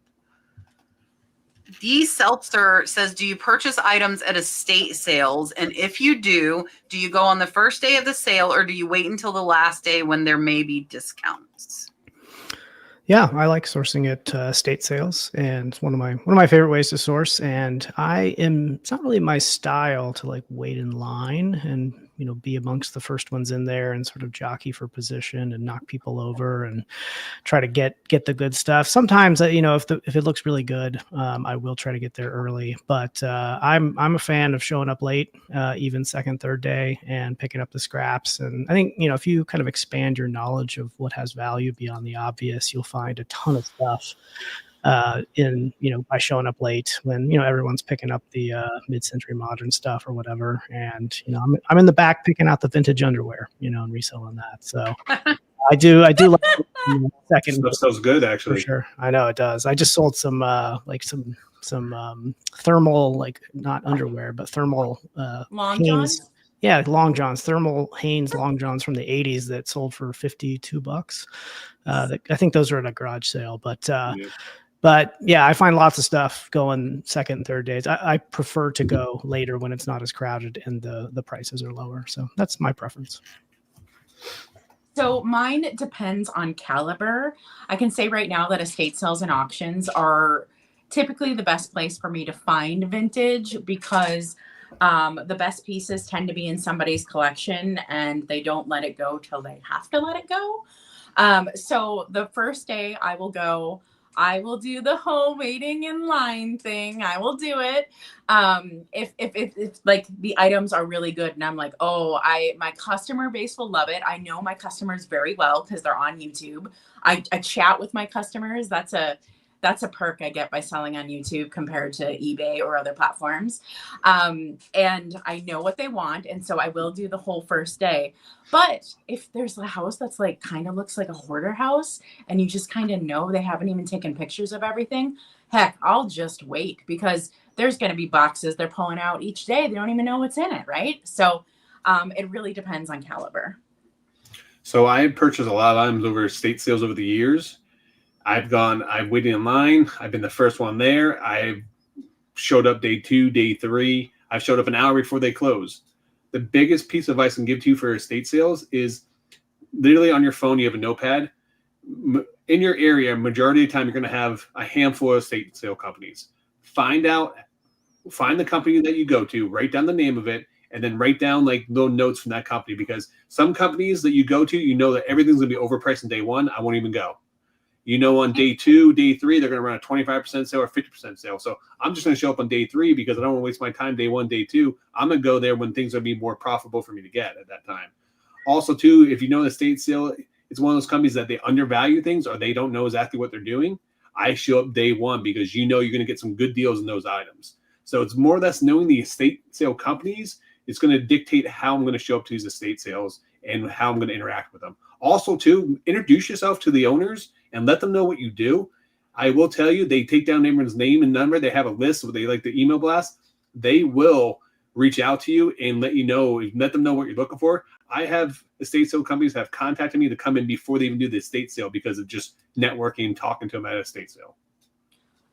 D. Seltzer says, do you purchase items at estate sales? And if you do you go on the first day of the sale, or do you wait until the last day when there may be discounts? Yeah, I like sourcing at estate sales, and it's one of my favorite ways to source. And it's not really my style to like wait in line and be amongst the first ones in there and sort of jockey for position and knock people over and try to get the good stuff. Sometimes if it looks really good, I will try to get there early. But I'm a fan of showing up late, even second, third day, and picking up the scraps. And I think if you kind of expand your knowledge of what has value beyond the obvious, you'll find a ton of stuff by showing up late when everyone's picking up the mid-century modern stuff or whatever. And I'm in the back picking out the vintage underwear, and reselling that. So I do like second Stuff sells good, actually. For sure. I know it does. I just sold some thermal, like not underwear, but thermal long Hanes. johns. Yeah, long johns, thermal Hanes long johns from the 80s that sold for $52. I think those are at a garage sale, but yeah, I find lots of stuff going second and third days. I prefer to go later when it's not as crowded and the prices are lower. So that's my preference. So mine depends on caliber. I can say right now that estate sales and auctions are typically the best place for me to find vintage, because the best pieces tend to be in somebody's collection and they don't let it go till they have to let it go. So the first day I will do the whole waiting in line thing. I will do it. If like the items are really good and I'm like, my customer base will love it. I know my customers very well because they're on YouTube. I chat with my customers. That's a perk I get by selling on YouTube compared to eBay or other platforms. And I know what they want. And so I will do the whole first day. But if there's a house that's like kind of looks like a hoarder house and you just kind of know they haven't even taken pictures of everything, heck, I'll just wait, because there's going to be boxes they're pulling out each day. They don't even know what's in it, right? So it really depends on caliber. So I purchased a lot of items over estate sales over the years. I've waited in line. I've been the first one there. I've showed up day 2, day 3. I've showed up an hour before they close. The biggest piece of advice I can give to you for estate sales is literally on your phone, you have a notepad. In your area, majority of the time, you're going to have a handful of estate sale companies. Find the company that you go to, write down the name of it, and then write down like little notes from that company, because some companies that you go to, you know that everything's going to be overpriced on day one. I won't even go. You know, on day 2, day 3, they're going to run a 25% sale or 50% sale. So I'm just going to show up on day 3 because I don't want to waste my time day 1, day 2. I'm going to go there when things are going to be more profitable for me to get at that time. Also, too, if you know the estate sale, it's one of those companies that they undervalue things or they don't know exactly what they're doing. I show up day 1 because you know you're going to get some good deals in those items. So it's more or less knowing the estate sale companies. It's going to dictate how I'm going to show up to these estate sales and how I'm going to interact with them. Also, too, introduce yourself to the owners and let them know what you do. I will tell you, they take down everyone's name and number. They have a list where they like the email blast. They will reach out to you and let them know what you're looking for. I have estate sale companies have contacted me to come in before they even do the estate sale because of just networking, talking to them at an estate sale.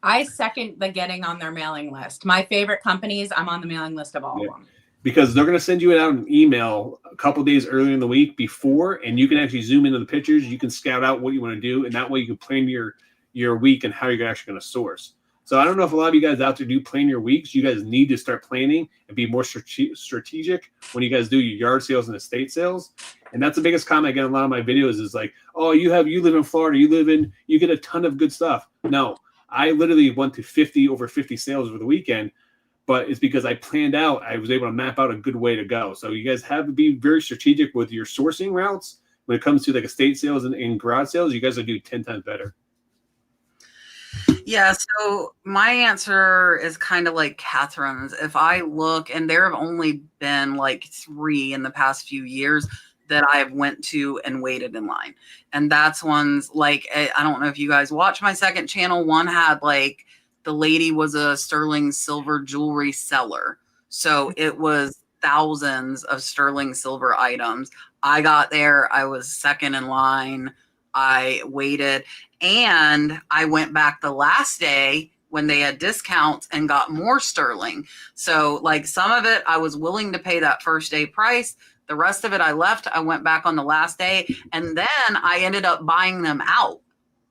I second the getting on their mailing list. My favorite companies, I'm on the mailing list of all of them. Because they're going to send you out an email a couple of days earlier in the week before, and you can actually zoom into the pictures. You can scout out what you want to do, and that way you can plan your week and how you're actually going to source. So I don't know if a lot of you guys out there do plan your weeks. You guys need to start planning and be more strategic when you guys do your yard sales and estate sales. And that's the biggest comment I get in a lot of my videos is like, oh, you live in Florida, you get a ton of good stuff. No, I literally went to over 50 sales over the weekend. But it's because I planned out, I was able to map out a good way to go. So you guys have to be very strategic with your sourcing routes. When it comes to like estate sales and garage sales, you guys will do 10 times better. Yeah, so my answer is kind of like Catherine's. If I look, and there have only been like 3 in the past few years that I've went to and waited in line. And that's ones like, I don't know if you guys watch my second channel. One had like, the lady was a sterling silver jewelry seller. So it was thousands of sterling silver items. I got there. I was second in line. I waited. And I went back the last day when they had discounts and got more sterling. So like some of it, I was willing to pay that first day price. The rest of it, I left. I went back on the last day. And then I ended up buying them out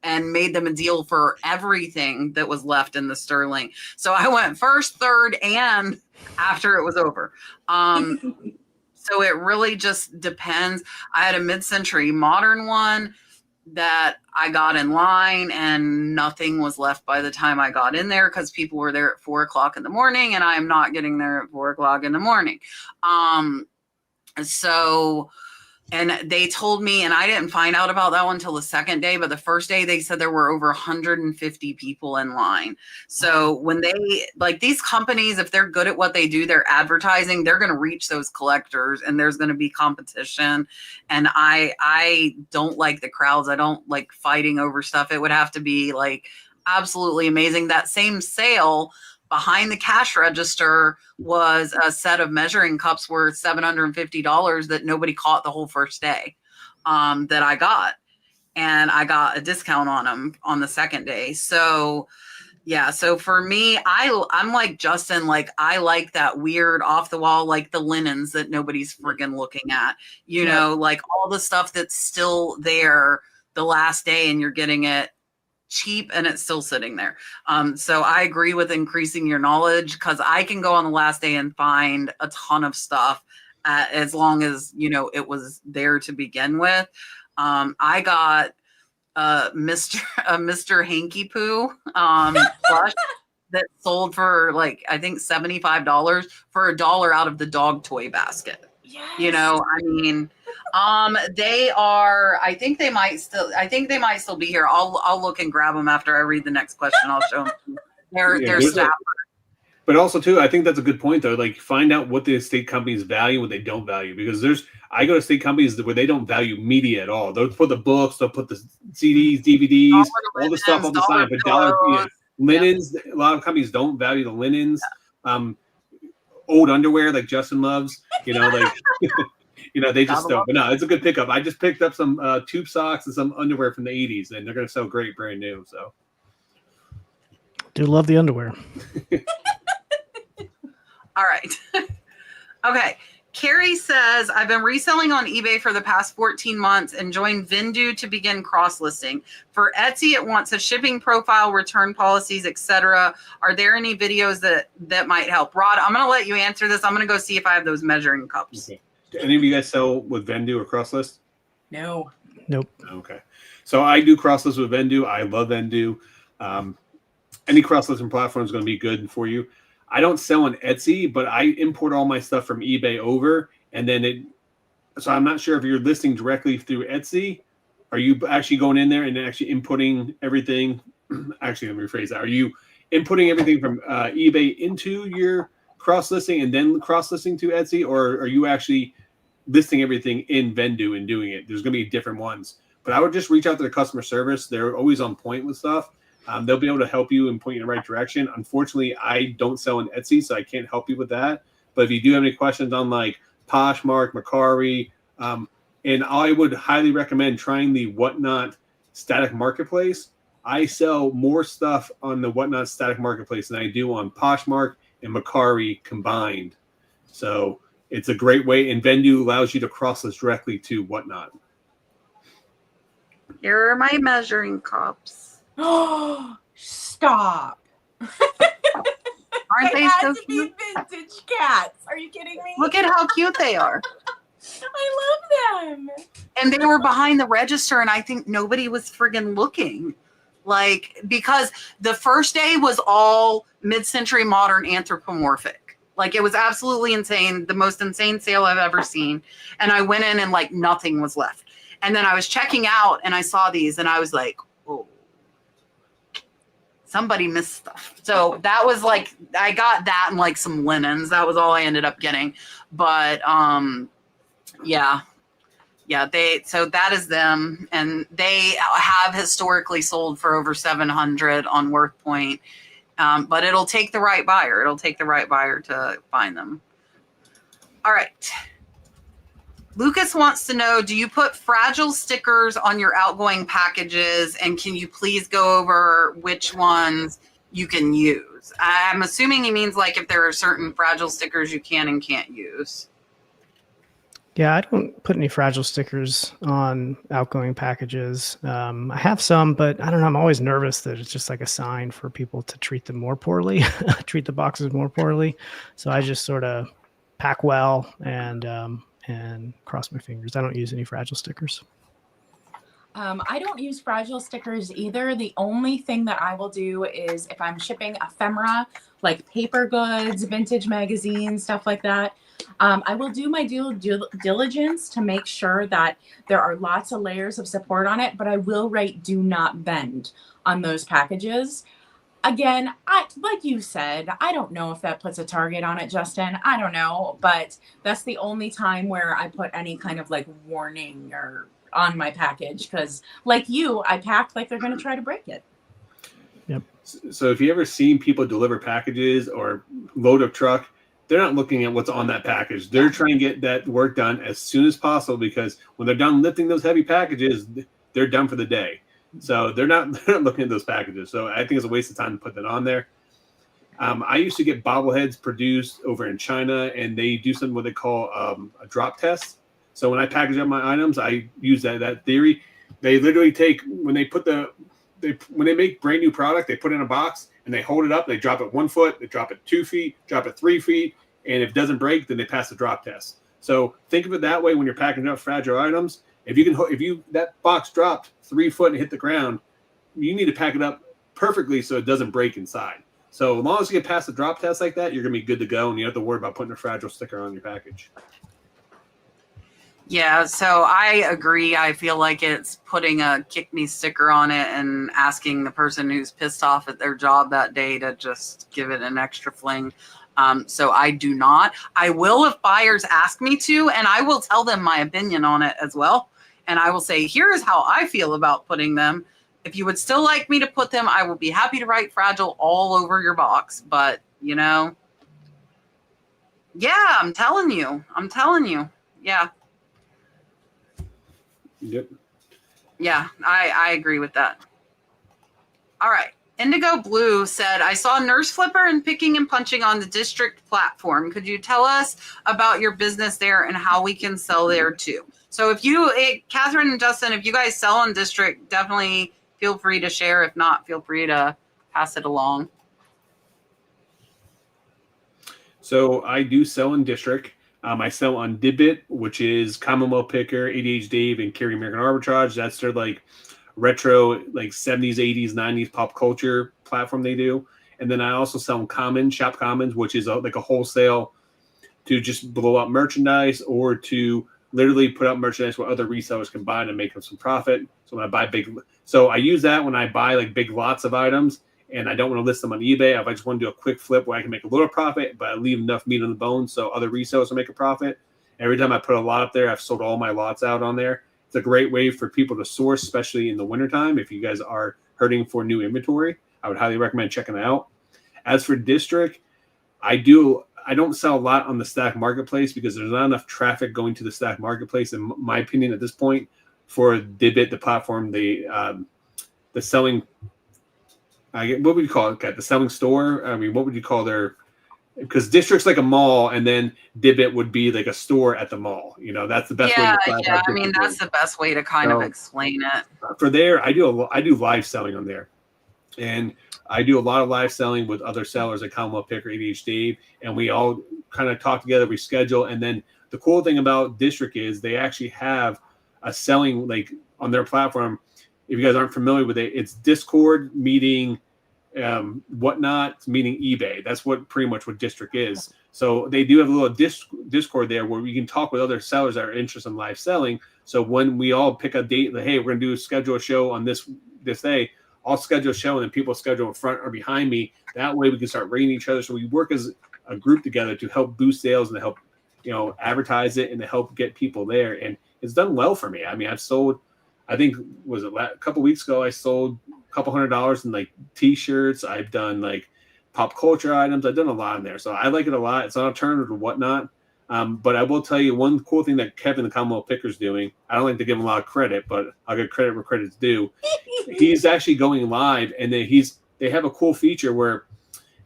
and made them a deal for everything that was left in the sterling. So I went first, third, and after it was over. So it really just depends. I had a mid-century modern one that I got in line and nothing was left by the time I got in there because people were there at 4 o'clock in the morning and I am not getting there at 4 o'clock in the morning. And they told me, and I didn't find out about that one until the second day, but the first day they said there were over 150 people in line. So when they, like these companies, if they're good at what they do, their advertising, they're going to reach those collectors and there's going to be competition. And I don't like the crowds. I don't like fighting over stuff. It would have to be like absolutely amazing. That same sale behind the cash register was a set of measuring cups worth $750 that nobody caught the whole first day that I got. And I got a discount on them on the second day. So yeah, so for me, I'm like Justin, like I like that weird off the wall, like the linens that nobody's freaking looking at, you know, like all the stuff that's still there the last day and you're getting it cheap and it's still sitting there. So I agree with increasing your knowledge because I can go on the last day and find a ton of stuff as long as, you know, it was there to begin with. I got Mr. Hanky Poo plush that sold for like, I think $75 for $1 out of the dog toy basket. Yes. You know, I mean, I think they might still be here. I'll look and grab them after I read the next question. I'll show them. They're staff. But also too, I think that's a good point though. Like find out what the estate companies value, what they don't value, because I go to estate companies where they don't value media at all. They'll put the books, they'll put the CDs, DVDs, all the stuff on the side. But linens, a lot of companies don't value the linens. Yeah. Old underwear like Justin loves, you know, like you know, they just don't. But no, it's a good pickup. I just picked up some tube socks and some underwear from the 80s, and they're going to sell great brand new. So, do love the underwear. All right. Okay. Carrie says, I've been reselling on eBay for the past 14 months and joined Vendoo to begin cross-listing. For Etsy, it wants a shipping profile, return policies, etc. Are there any videos that might help? Rod, I'm going to let you answer this. I'm going to go see if I have those measuring cups. Okay. Do any of you guys sell with Vendoo or CrossList? No. Nope. Okay. So I do CrossList with Vendoo. I love Vendoo. Any cross-listing platform is going to be good for you. I don't sell on Etsy, but I import all my stuff from eBay over, and then so I'm not sure if you're listing directly through Etsy. Are you actually going in there and actually inputting everything? Actually, let me rephrase that. Are you inputting everything from eBay into your cross-listing and then cross-listing to Etsy, or are you actually listing everything in Vendoo and doing it? There's going to be different ones. But I would just reach out to the customer service. They're always on point with stuff. They'll be able to help you and point you in the right direction. Unfortunately, I don't sell on Etsy, so I can't help you with that. But if you do have any questions on like Poshmark, Mercari, and I would highly recommend trying the Whatnot Static Marketplace. I sell more stuff on the Whatnot Static Marketplace than I do on Poshmark and Mercari combined. So it's a great way, and Vendoo allows you to cross-list directly to Whatnot. Here are my measuring cups. Oh, stop. Aren't they so cute? Vintage cats. Are you kidding me? Look at how cute they are. I love them. And they were behind the register, and I think nobody was friggin' looking. Like, because the first day was all mid-century modern anthropomorphic. Like, it was absolutely insane. The most insane sale I've ever seen. And I went in and like nothing was left. And then I was checking out and I saw these and I was like, oh, somebody missed stuff. So that was like, I got that and like some linens. That was all I ended up getting. But yeah, so that is them. And they have historically sold for over 700 on WorthPoint. But it'll take the right buyer. It'll take the right buyer to find them. All right. Lucas wants to know, do you put fragile stickers on your outgoing packages? And can you please go over which ones you can use? I'm assuming he means like if there are certain fragile stickers you can and can't use. Yeah, I don't put any fragile stickers on outgoing packages. I have some, but I don't know. I'm always nervous that it's just like a sign for people to treat them more poorly, treat the boxes more poorly. So I just sort of pack well and cross my fingers. I don't use any fragile stickers. I don't use fragile stickers either. The only thing that I will do is if I'm shipping ephemera, like paper goods, vintage magazines, stuff like that, I will do my due diligence to make sure that there are lots of layers of support on it, but I will write do not bend on those packages. Again, like you said, I don't know if that puts a target on it, Justin. I don't know, but that's the only time where I put any kind of like warning or on my package, because like you, I packed like they're going to try to break it. Yep. So if you ever seen people deliver packages or load a truck, they're not looking at what's on that package. They're trying to get that work done as soon as possible, because when they're done lifting those heavy packages, they're done for the day. So they're not looking at those packages. So I think it's a waste of time to put that on there. I used to get bobbleheads produced over in China, and they do something what they call a drop test. So when I package up my items, I use that theory. They literally take, when they make brand new product, they put it in a box and they hold it up. They drop it 1 foot, they drop it 2 feet, drop it 3 feet, and if it doesn't break, then they pass the drop test. So think of it that way when you're packing up fragile items. If that box dropped 3 foot and hit the ground, you need to pack it up perfectly so it doesn't break inside. So as long as you get past the drop test like that, you're gonna be good to go, and you don't have to worry about putting a fragile sticker on your package. Yeah, so I agree. I feel like it's putting a kick me sticker on it and asking the person who's pissed off at their job that day to just give it an extra fling. So I do not. I will if buyers ask me to, and I will tell them my opinion on it as well. And I will say, here is how I feel about putting them. If you would still like me to put them, I will be happy to write fragile all over your box. But, yeah, I'm telling you. Yeah. Yep. Yeah, I agree with that. All right. Indigo Blue said, I saw Nurse Flipper and picking and punching on the district platform. Could you tell us about your business there and how we can sell there too? So if you, Catherine and Justin, if you guys sell on district, definitely feel free to share. If not, feel free to pass it along. So I do sell in district. I sell on Dibbit, which is Commonwealth Picker, ADH Dave, and Carry American Arbitrage. That's their like retro, like 70s, 80s, 90s pop culture platform they do. And then I also sell in Commons, Shop Commons, which is like a wholesale to just blow up merchandise or to literally put out merchandise where other resellers can buy it and make them some profit. So when I buy so I use that when I buy like big lots of items. And I don't want to list them on eBay. If I just want to do a quick flip where I can make a little profit, but I leave enough meat on the bone so other resellers will make a profit. Every time I put a lot up there, I've sold all my lots out on there. It's a great way for people to source, especially in the wintertime. If you guys are hurting for new inventory, I would highly recommend checking it out. As for district, I don't sell a lot on the Stack Marketplace because there's not enough traffic going to the Stack Marketplace, in my opinion, at this point, for Dibbit, the platform, the selling. What would you call it, Kat? The selling store? I mean, what would you call their? Because district's like a mall, and then Dibbit would be like a store at the mall. You know, that's the best way to Yeah, I mean, that's the best way to kind of explain it. For there, I do live selling on there, and I do a lot of live selling with other sellers like Commonwealth Picker, ADH Dave, and we all kind of talk together, we schedule, and then the cool thing about District is they actually have a selling like on their platform. If you guys aren't familiar with it, it's Discord meeting Whatnot meeting eBay. That's pretty much what District is. So they do have a little Discord there where we can talk with other sellers that are interested in live selling. So when we all pick a date, like, hey, we're going to schedule a show on this day, I'll schedule a show and then people schedule in front or behind me. That way we can start rating each other. So we work as a group together to help boost sales and to help, advertise it and to help get people there. And it's done well for me. I mean, I've sold, I think, a couple weeks ago, I sold a couple $100 in like t-shirts. I've done like pop culture items. I've done a lot in there. So I like it a lot. It's an alternative to Whatnot. But I will tell you one cool thing that Kevin, the Commonwealth Picker, is doing. I don't like to give him a lot of credit, but I'll give credit where credit's due. He's actually going live, and then they have a cool feature where,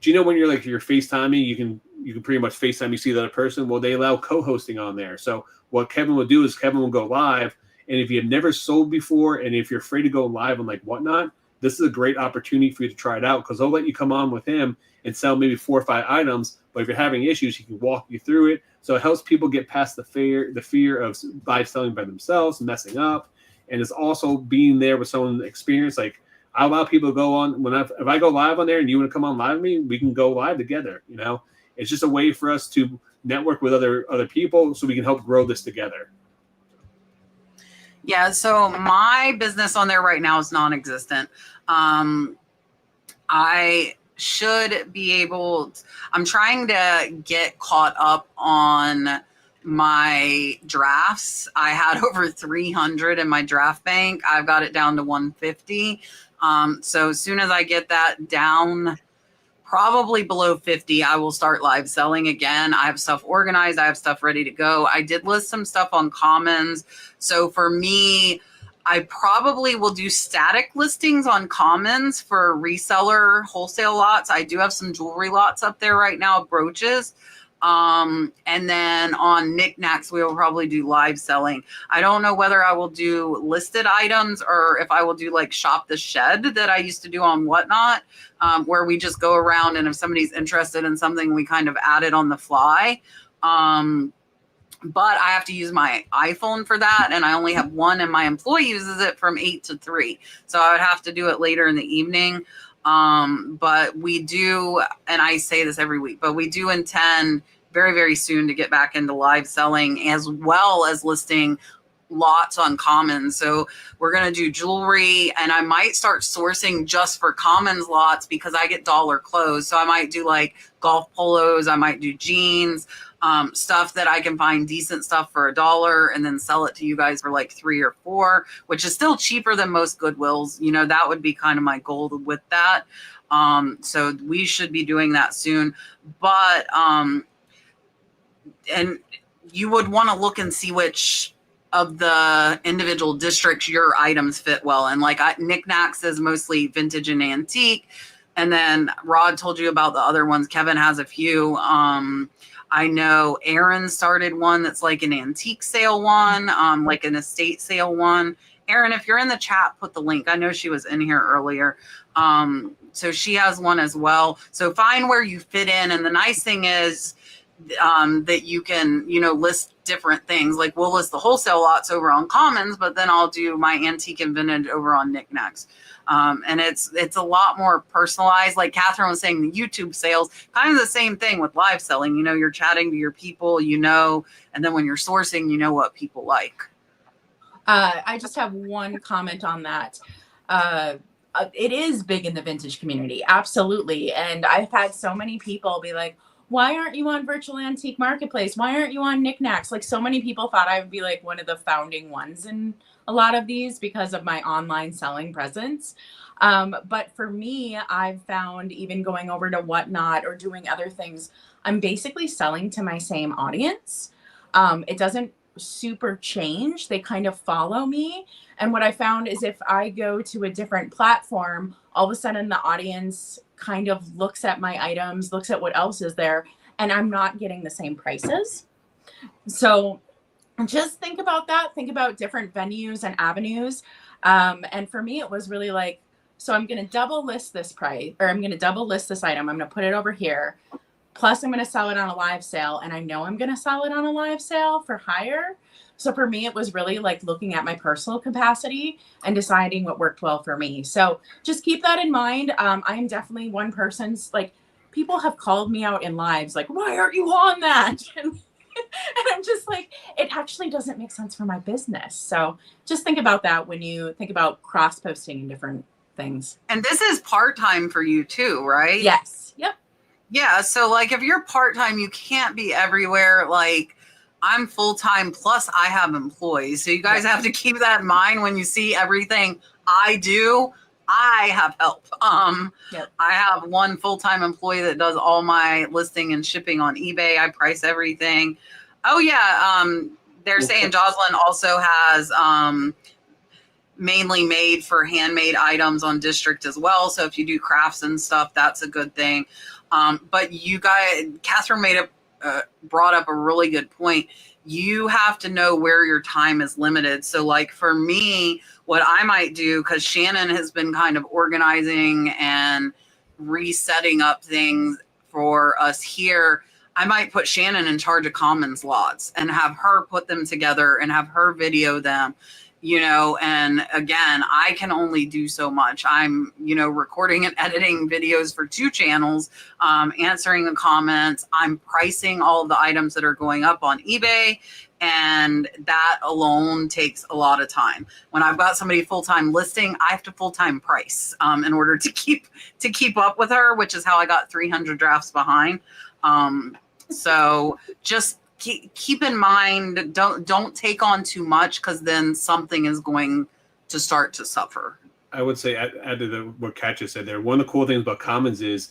do you know when you're FaceTiming, you can pretty much FaceTime, you see the other person? Well, they allow co-hosting on there. So what Kevin will do is Kevin will go live, and if you have never sold before, and if you're afraid to go live on like Whatnot, this is a great opportunity for you to try it out because they'll let you come on with him and sell maybe 4 or 5 items. But if you're having issues, he can walk you through it. So it helps people get past the fear of live selling by themselves, messing up. And it's also being there with someone experienced. Like I allow people to go on if I go live on there and you want to come on live with me, we can go live together. It's just a way for us to network with other people so we can help grow this together. Yeah, so my business on there right now is non-existent. I should be able I'm trying to get caught up on my drafts. I had over 300 in my draft bank. I've got it down to 150. So as soon as I get that down, probably below 50, I will start live selling again. I have stuff organized. I have stuff ready to go. I did list some stuff on Commons. So for me, I probably will do static listings on Commons for reseller wholesale lots. I do have some jewelry lots up there right now, brooches. And then on knickknacks, we will probably do live selling. I don't know whether I will do listed items or if I will do like Shop the Shed that I used to do on Whatnot, where we just go around and if somebody's interested in something, we kind of add it on the fly. But I have to use my iPhone for that. And I only have one and my employee uses it from 8 to 3. So I would have to do it later in the evening. But we do, and I say this every week, but we do intend very, very soon to get back into live selling as well as listing lots on Commons. So we're going to do jewelry and I might start sourcing just for Commons lots because I get dollar clothes. So I might do like golf polos. I might do jeans, stuff that I can find decent stuff for $1 and then sell it to you guys for like 3 or 4, which is still cheaper than most Goodwills. That would be kind of my goal with that. So we should be doing that soon, but, and you would want to look and see which of the individual districts your items fit well in. Like Knickknacks is mostly vintage and antique. And then Rod told you about the other ones. Kevin has a few. I know Aaron started one that's like an antique sale one, like an estate sale one. Aaron, if you're in the chat, put the link. I know she was in here earlier. So she has one as well. So find where you fit in. And the nice thing is that you can, list different things. Like we'll list the wholesale lots over on Commons, but then I'll do my antique and vintage over on Knickknacks. And it's a lot more personalized. Like Catherine was saying, the YouTube sales, kind of the same thing with live selling. You're chatting to your people, and then when you're sourcing, what people like. I just have one comment on that. It is big in the vintage community. Absolutely. And I've had so many people be like, why aren't you on Virtual Antique Marketplace? Why aren't you on Knickknacks? Like so many people thought I would be like one of the founding ones in a lot of these because of my online selling presence. But for me, I've found even going over to Whatnot or doing other things, I'm basically selling to my same audience. It doesn't super change. They kind of follow me. And what I found is if I go to a different platform, all of a sudden the audience kind of looks at my items, looks at what else is there, and I'm not getting the same prices. So just think about that. Think about different venues and avenues. And for me, it was really like, so I'm going to double list this price, or I'm going to double list this item. I'm going to put it over here. Plus I'm going to sell it on a live sale. And I know I'm going to sell it on a live sale for higher. So for me, it was really like looking at my personal capacity and deciding what worked well for me. So just keep that in mind. I am definitely one person's, like, people have called me out in lives like, why aren't you on that? And I'm just like, it actually doesn't make sense for my business. So just think about that when you think about cross posting and different things. And this is part-time for you too, right? Yes. Yep. Yeah. So like if you're part-time, you can't be everywhere. Like I'm full-time plus I have employees. So you guys have to keep that in mind when you see everything I do. I have help. I have one full-time employee that does all my listing and shipping on eBay. I price everything. Oh yeah. They're saying Jocelyn also has mainly made for handmade items on District as well. So if you do crafts and stuff, that's a good thing. But you guys, Catherine brought up a really good point. You have to know where your time is limited. So like for me, what I might do, because Shannon has been kind of organizing and resetting up things for us here, I might put Shannon in charge of Commons lots and have her put them together and have her video them. And again, I can only do so much. I'm, recording and editing videos for 2 channels, answering the comments. I'm pricing all of the items that are going up on eBay. And that alone takes a lot of time. When I've got somebody full-time listing, I have to full-time price in order to keep up with her, which is how I got 300 drafts behind. So just keep in mind, don't take on too much, because then something is going to start to suffer. I would say, add to what Kat just said there, one of the cool things about Commons is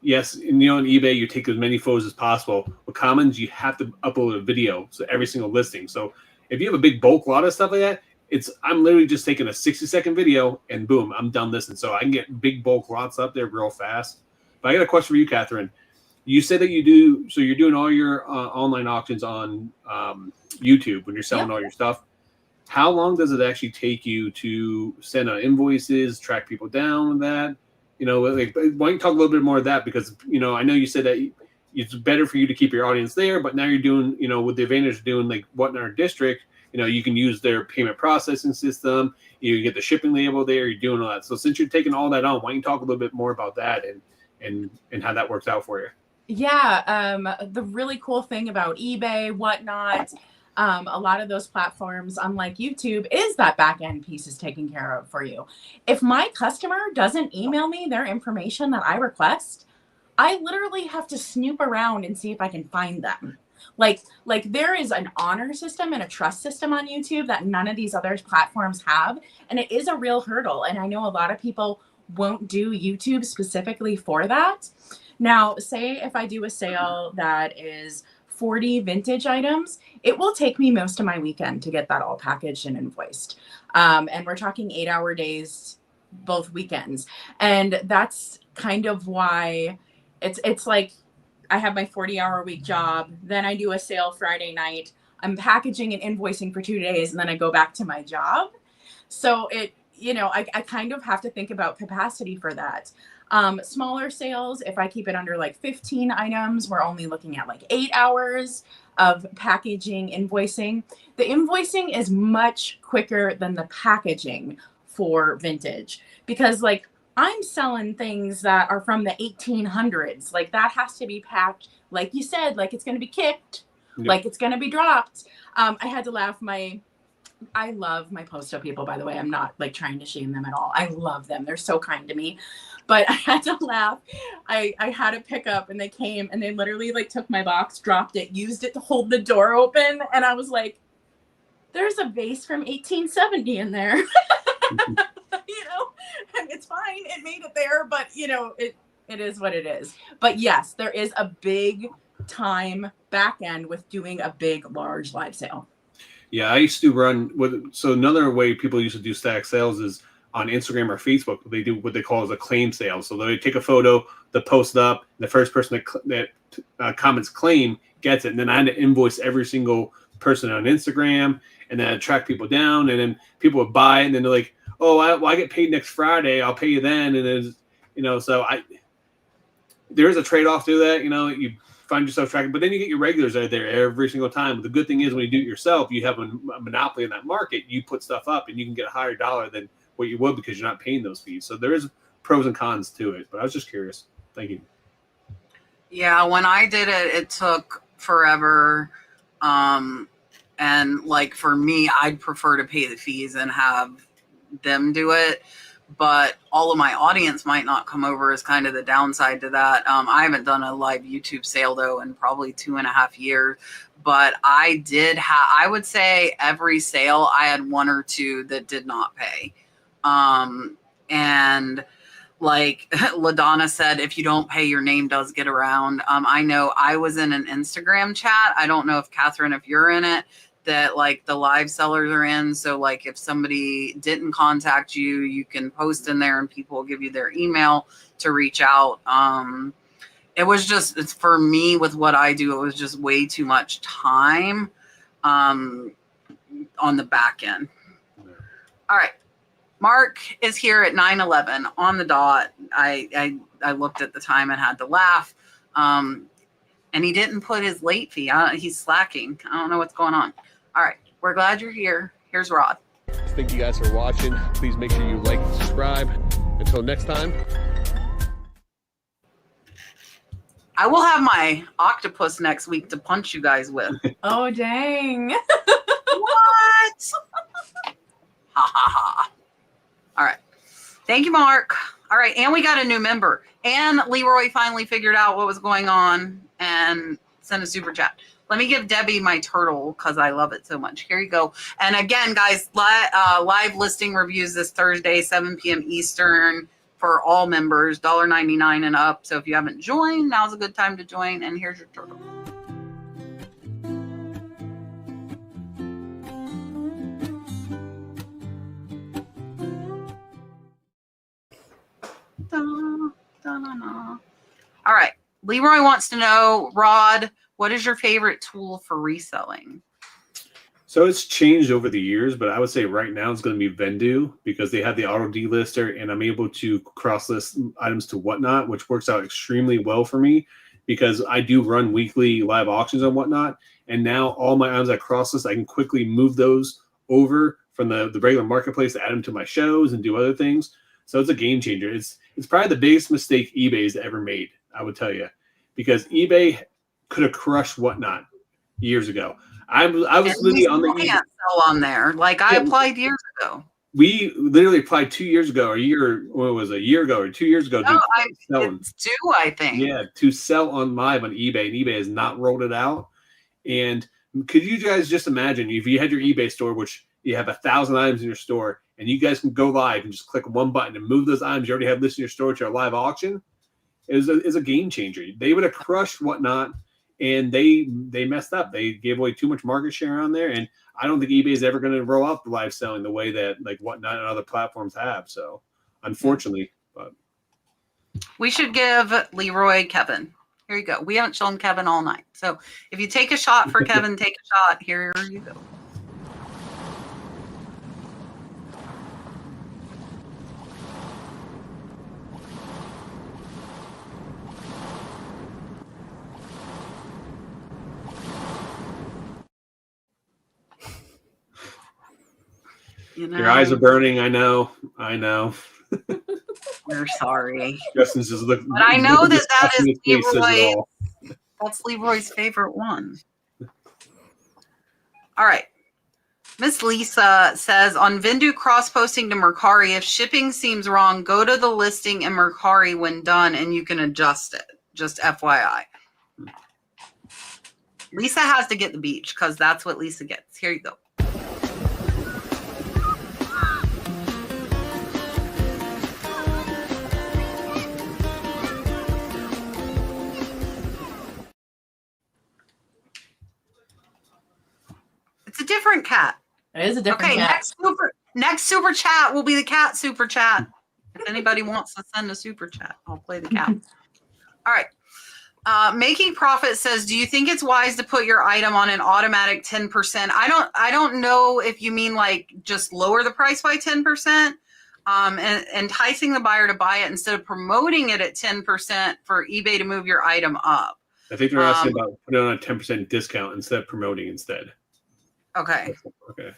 yes, on eBay you take as many photos as possible. With Commons, you have to upload a video, so every single listing. So if you have a big bulk lot of stuff like that, I'm literally just taking a 60-second video and boom, I'm done listing. So I can get big bulk lots up there real fast. But I got a question for you, Catherine. You said that you're doing all your online auctions on YouTube when you're selling all your stuff. How long does it actually take you to send out invoices, track people down with that? Why don't you talk a little bit more of that? Because, I know you said that it's better for you to keep your audience there, but now you're doing, with the advantage of doing like Whatnot District, you can use their payment processing system. You get the shipping label there. You're doing all that. So since you're taking all that on, why don't you talk a little bit more about that and how that works out for you? Yeah, the really cool thing about eBay, Whatnot, a lot of those platforms, unlike YouTube, is that back end piece is taken care of for you. If my customer doesn't email me their information that I request, I literally have to snoop around and see if I can find them. Like there is an honor system and a trust system on YouTube that none of these other platforms have, and it is a real hurdle. And I know a lot of people won't do YouTube specifically for that. Now, say if I do a sale that is 40 vintage items, it will take me most of my weekend to get that all packaged and invoiced. And we're talking 8-hour days, both weekends. And that's kind of why it's like I have my 40-hour week job. Then I do a sale Friday night. I'm packaging and invoicing for 2 days, and then I go back to my job. So I kind of have to think about capacity for that. Smaller sales, if I keep it under like 15 items, we're only looking at like 8 hours of packaging, invoicing. The invoicing is much quicker than the packaging for vintage, because like I'm selling things that are from the 1800s. Like that has to be packed, like you said, like it's going to be kicked, like it's going to be dropped. I had to laugh. I love my postal people, by the way. I'm not like trying to shame them at all. I love them. They're so kind to me. But I had to laugh. I had a pickup and they came and they literally like took my box, dropped it, used it to hold the door open. And I was like, there's a vase from 1870 in there. And it's fine. It made it there, but it is what it is. But yes, there is a big time back end with doing a big, large live sale. Yeah, I used to run so another way people used to do stack sales is on Instagram or Facebook. They do what they call as a claim sale. So they take a photo, they post it up, the first person that comments claim gets it, and then I had to invoice every single person on Instagram, and then I'd track people down, and then people would buy it, and then they're like, oh, I get paid next Friday, I'll pay you then, and then so there is a trade-off to that. You find yourself tracking, but then you get your regulars out there every single time. But the good thing is when you do it yourself, you have a monopoly in that market. You put stuff up and you can get a higher dollar than what you would because you're not paying those fees. So there is pros and cons to it, but I was just curious. Thank you. Yeah, when I did it, it took forever. And like for me, I'd prefer to pay the fees and have them do it. But all of my audience might not come over is kind of the downside to that. I haven't done a live YouTube sale though in probably 2.5 years, but I would say every sale I had 1 or 2 that did not pay. And like LaDonna said, if you don't pay, your name does get around. I know I was in an Instagram chat. I don't know if Katherine, if you're in it, that like the live sellers are in. So like if somebody didn't contact you, you can post in there and people will give you their email to reach out. It's for me with what I do, it was just way too much time on the back end. All right. Mark is here at 9:11 on the dot. I looked at the time and had to laugh. And he didn't put his late fee. He's slacking. I don't know what's going on. All right. We're glad you're here. Here's Rod. Thank you guys for watching. Please make sure you like and subscribe. Until next time. I will have my octopus next week to punch you guys with. Oh, dang. What? Ha ha ha. All right. Thank you, Mark. All right. And we got a new member. And Leroy finally figured out what was going on and sent a super chat. Let me give Debbie my turtle because I love it so much. Here you go. And again, guys, live listing reviews this Thursday, 7 p.m. Eastern for all members, $1.99 and up. So if you haven't joined, now's a good time to join. And here's your turtle. All right. Leroy wants to know, Rod, what is your favorite tool for reselling? So it's changed over the years, but I would say right now it's going to be Vendoo because they have the auto delister and I'm able to cross list items to Whatnot, which works out extremely well for me because I do run weekly live auctions and Whatnot. And now all my items I cross list, I can quickly move those over from the regular marketplace to add them to my shows and do other things. So it's a game changer. It's probably the biggest mistake eBay's ever made, I would tell you, because eBay could have crushed Whatnot years ago. I was literally on the eBay. Sell on there. Like I applied years ago. We literally applied 2 years ago, or a year ago, or 2 years ago. It's 2, I think. Yeah, to sell on live on eBay, and eBay has not rolled it out. And could you guys just imagine if you had your eBay store, which you have 1,000 items in your store, and you guys can go live and just click one button and move those items you already have listed in your store to a live auction? Is a game changer. They would have crushed Whatnot, and they messed up. They gave away too much market share on there, and I don't think eBay is ever going to roll out the live selling the way that like Whatnot and other platforms have. So unfortunately, but We should give Leroy Kevin. Here you go. We haven't shown Kevin all night. So if you take a shot for Kevin, take a shot. Here you go. You know, your eyes are burning. I know. we're sorry. Justin's just looking. But I know that is Leroy. That's Leroy's favorite one. All right. Miss Lisa says, on Vendoo cross-posting to Mercari, if shipping seems wrong, go to the listing in Mercari when done, and you can adjust it. Just FYI. Lisa has to get the beach because that's what Lisa gets. Here you go. It's a different cat. It is a different Okay, cat. next super chat will be the cat super chat. If anybody wants to send a super chat, I'll play the cat. All right. Making Profit says, do you think it's wise to put your item on an automatic 10%? I don't know if you mean like just lower the price by 10%, and enticing the buyer to buy it instead of promoting it at 10% for eBay to move your item up. I think they're asking about putting on a 10% discount instead of promoting instead. Okay. Okay.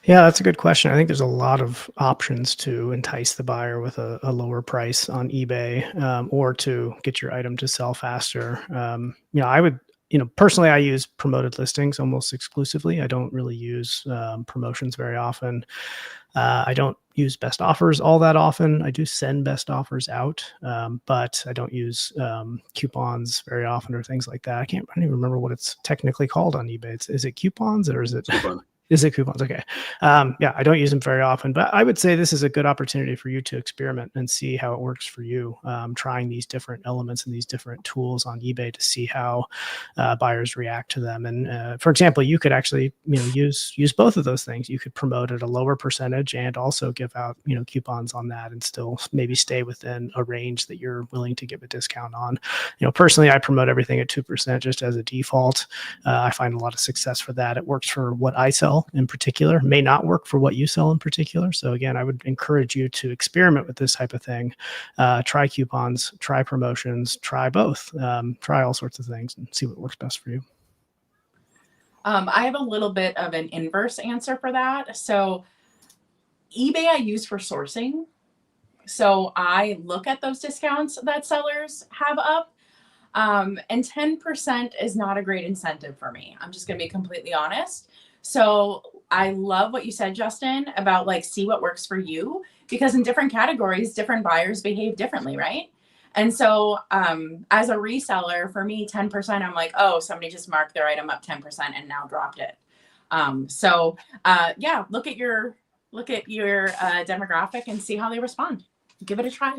Yeah, that's a good question. I think there's a lot of options to entice the buyer with a lower price on eBay, or to get your item to sell faster. I would, personally, I use promoted listings almost exclusively. I don't really use promotions very often. I don't use best offers all that often. I do send best offers out, but I don't use coupons very often or things like that. I don't even remember what it's technically called on eBay. Is it coupons or is it? Is it coupons? Okay. I don't use them very often, but I would say this is a good opportunity for you to experiment and see how it works for you. Trying these different elements and these different tools on eBay to see how buyers react to them. And for example, you could actually, use both of those things. You could promote at a lower percentage and also give out, coupons on that, and still maybe stay within a range that you're willing to give a discount on. Personally, I promote everything at 2% just as a default. I find a lot of success for that. It works for what I sell in particular, may not work for what you sell in particular. So again, I would encourage you to experiment with this type of thing. Try coupons, try promotions, try both, try all sorts of things and see what works best for you. I have a little bit of an inverse answer for that. So eBay I use for sourcing. So I look at those discounts that sellers have up. And 10% is not a great incentive for me. I'm just going to be completely honest. So I love what you said, Justin, about like, see what works for you, because in different categories, different buyers behave differently, right? And so as a reseller, for me, 10%, I'm like, oh, somebody just marked their item up 10% and now dropped it. Look at your demographic and see how they respond. Give it a try.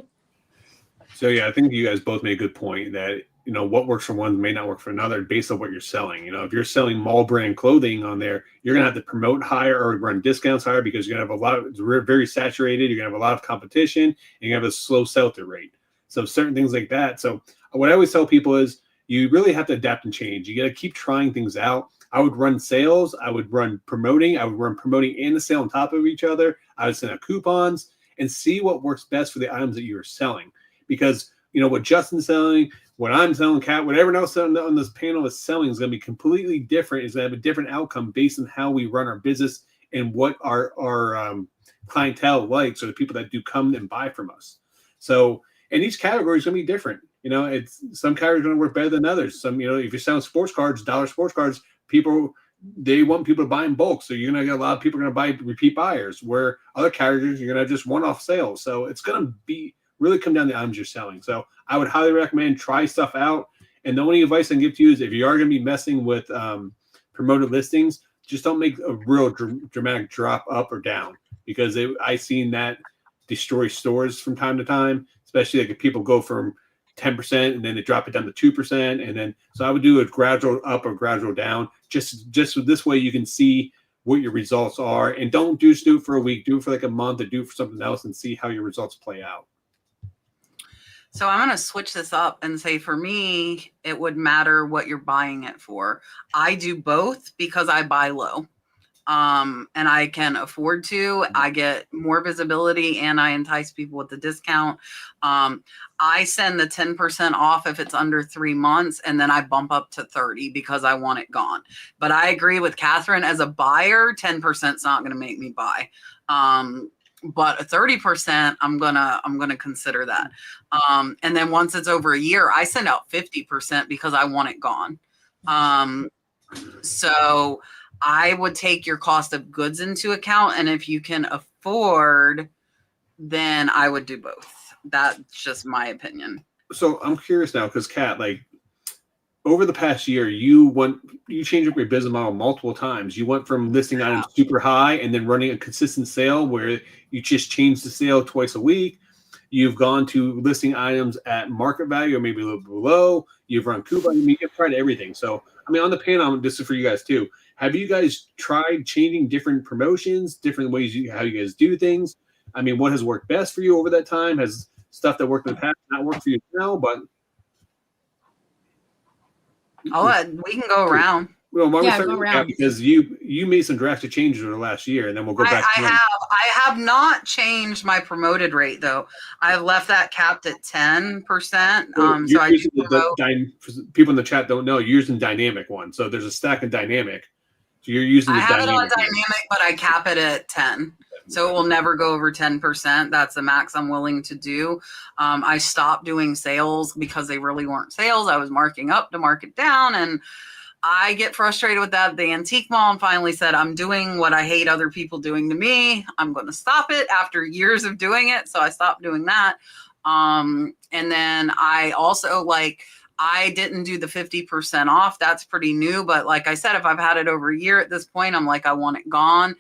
So yeah, I think you guys both made a good point that, what works for one may not work for another based on what you're selling. If you're selling mall brand clothing on there, you're going to have to promote higher or run discounts higher because you're going to have it's very saturated. You're going to have a lot of competition and you're going to have a slow sell-through rate. So certain things like that. So what I always tell people is you really have to adapt and change. You got to keep trying things out. I would run sales. I would run promoting. I would run promoting and the sale on top of each other. I would send out coupons and see what works best for the items that you are selling. Because, what Justin's selling, what I'm selling, Kat, whatever else on this panel is selling is going to be completely different. It's going to have a different outcome based on how we run our business and what our clientele likes, or the people that do come and buy from us. So, and each category is going to be different. It's some categories are going to work better than others. Some, if you're selling sports cards, dollar sports cards, they want people to buy in bulk. So you're going to get a lot of people are going to buy repeat buyers, where other categories, you're going to have just one-off sales. So it's going to really come down to the items you're selling. So I would highly recommend try stuff out. And the only advice I can give to you is if you are going to be messing with promoted listings, just don't make a real dramatic drop up or down, because I've seen that destroy stores from time to time, especially like if people go from 10%, and then they drop it down to 2%, and then so I would do a gradual up or gradual down. Just this way you can see what your results are, and don't just do it for a week. Do it for like a month, or do it for something else, and see how your results play out. So I'm going to switch this up and say, for me, it would matter what you're buying it for. I do both because I buy low. And I can afford to. I get more visibility and I entice people with the discount. I send the 10% off if it's under 3 months, and then I bump up to 30 because I want it gone. But I agree with Katherine, as a buyer, 10% is not going to make me buy. But 30%, I'm gonna consider that. And then once it's over a year, I send out 50% because I want it gone. So I would take your cost of goods into account, and if you can afford, then I would do both. That's just my opinion. So I'm curious now, because Kat, like over the past year, you changed up your business model multiple times. You went from listing items super high and then running a consistent sale where you just change the sale twice a week. You've gone to listing items at market value or maybe a little below. You've run coupon. You've tried everything. So, I mean, on the panel, this is for you guys too. Have you guys tried changing different promotions, different ways how you guys do things? I mean, what has worked best for you over that time? Has stuff that worked in the past not worked for you now? But we can go around. Well, why don't we start with that, because you made some drastic changes over the last year, and then we'll go back. I have not changed my promoted rate though. I've left that capped at 10%. So I people in the chat don't know, you're using dynamic one. So there's a stack of dynamic. So you're using the dynamic. I have it on dynamic, but I cap it at 10. So it will never go over 10%. That's the max I'm willing to do. I stopped doing sales because they really weren't sales. I was marking up to mark it down, and I get frustrated with that. The antique mall finally said, I'm doing what I hate other people doing to me. I'm going to stop it after years of doing it. So I stopped doing that. And then I also I didn't do the 50% off. That's pretty new. But like I said, if I've had it over a year at this point, I'm like, I want it gone.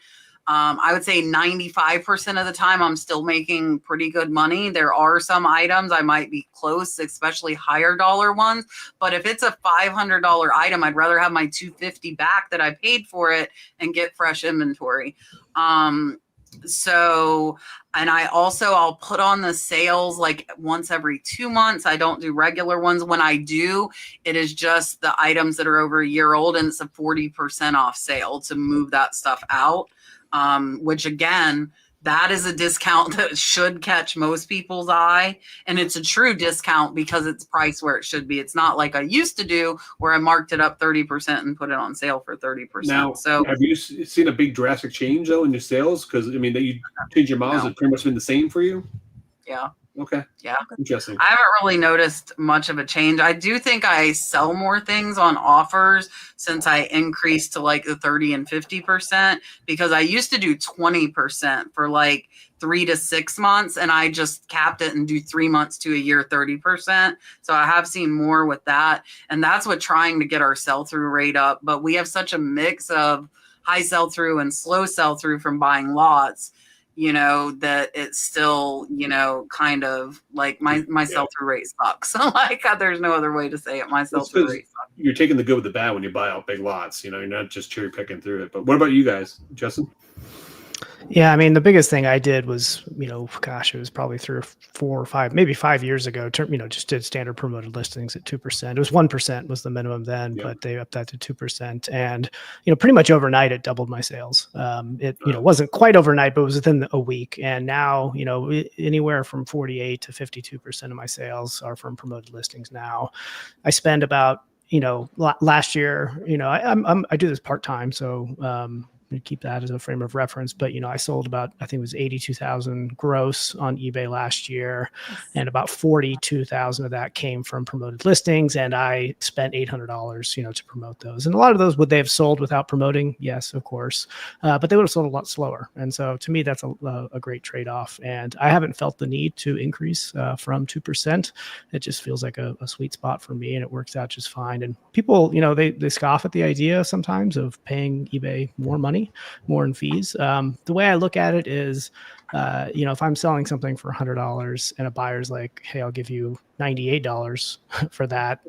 I would say 95% of the time I'm still making pretty good money. There are some items I might be close, especially higher dollar ones. But if it's a $500 item, I'd rather have my $250 back that I paid for it and get fresh inventory. So, and I'll put on the sales like once every 2 months. I don't do regular ones. When I do, it is just the items that are over a year old, and it's a 40% off sale to move that stuff out. Which again, that is a discount that should catch most people's eye. And it's a true discount because it's priced where it should be. It's not like I used to do where I marked it up 30% and put it on sale for 30%. Now, so have you seen a big drastic change though in your sales? Because I mean, that you change your models has pretty much been the same for you. Yeah. Okay. Yeah. Interesting. I haven't really noticed much of a change. I do think I sell more things on offers since I increased to like the 30 and 50%, because I used to do 20% for like 3 to 6 months, and I just capped it and do 3 months to a year, 30%. So I have seen more with that. And that's what trying to get our sell-through rate up. But we have such a mix of high sell-through and slow sell-through from buying lots, that it's still, kind of like my sell-through rate sucks. Like there's no other way to say it. My sell-through rate sucks. You're taking the good with the bad when you buy out big lots. You're not just cherry picking through it. But what about you guys, Justin? Yeah, I mean, the biggest thing I did was, it was probably 3 or 4 or 5, maybe 5 years ago, just did standard promoted listings at 2%. It was 1% was the minimum then, but they upped that to 2%. And, pretty much overnight, it doubled my sales. It wasn't quite overnight, but it was within a week. And now, anywhere from 48 to 52% of my sales are from promoted listings now. I spend about, last year, I do this part-time. So, keep that as a frame of reference, but I sold about, I think it was 82,000 gross on eBay last year, and about 42,000 of that came from promoted listings, and I spent $800 to promote those. And a lot of those, would they have sold without promoting? Yes, of course, but they would have sold a lot slower. And so to me, that's a great trade-off, and I haven't felt the need to increase from 2%. It just feels like a sweet spot for me, and it works out just fine. And people, they scoff at the idea sometimes of paying eBay more money money, more in fees. The way I look at it is, if I'm selling something for $100 and a buyer's like, hey, I'll give you $98 for that.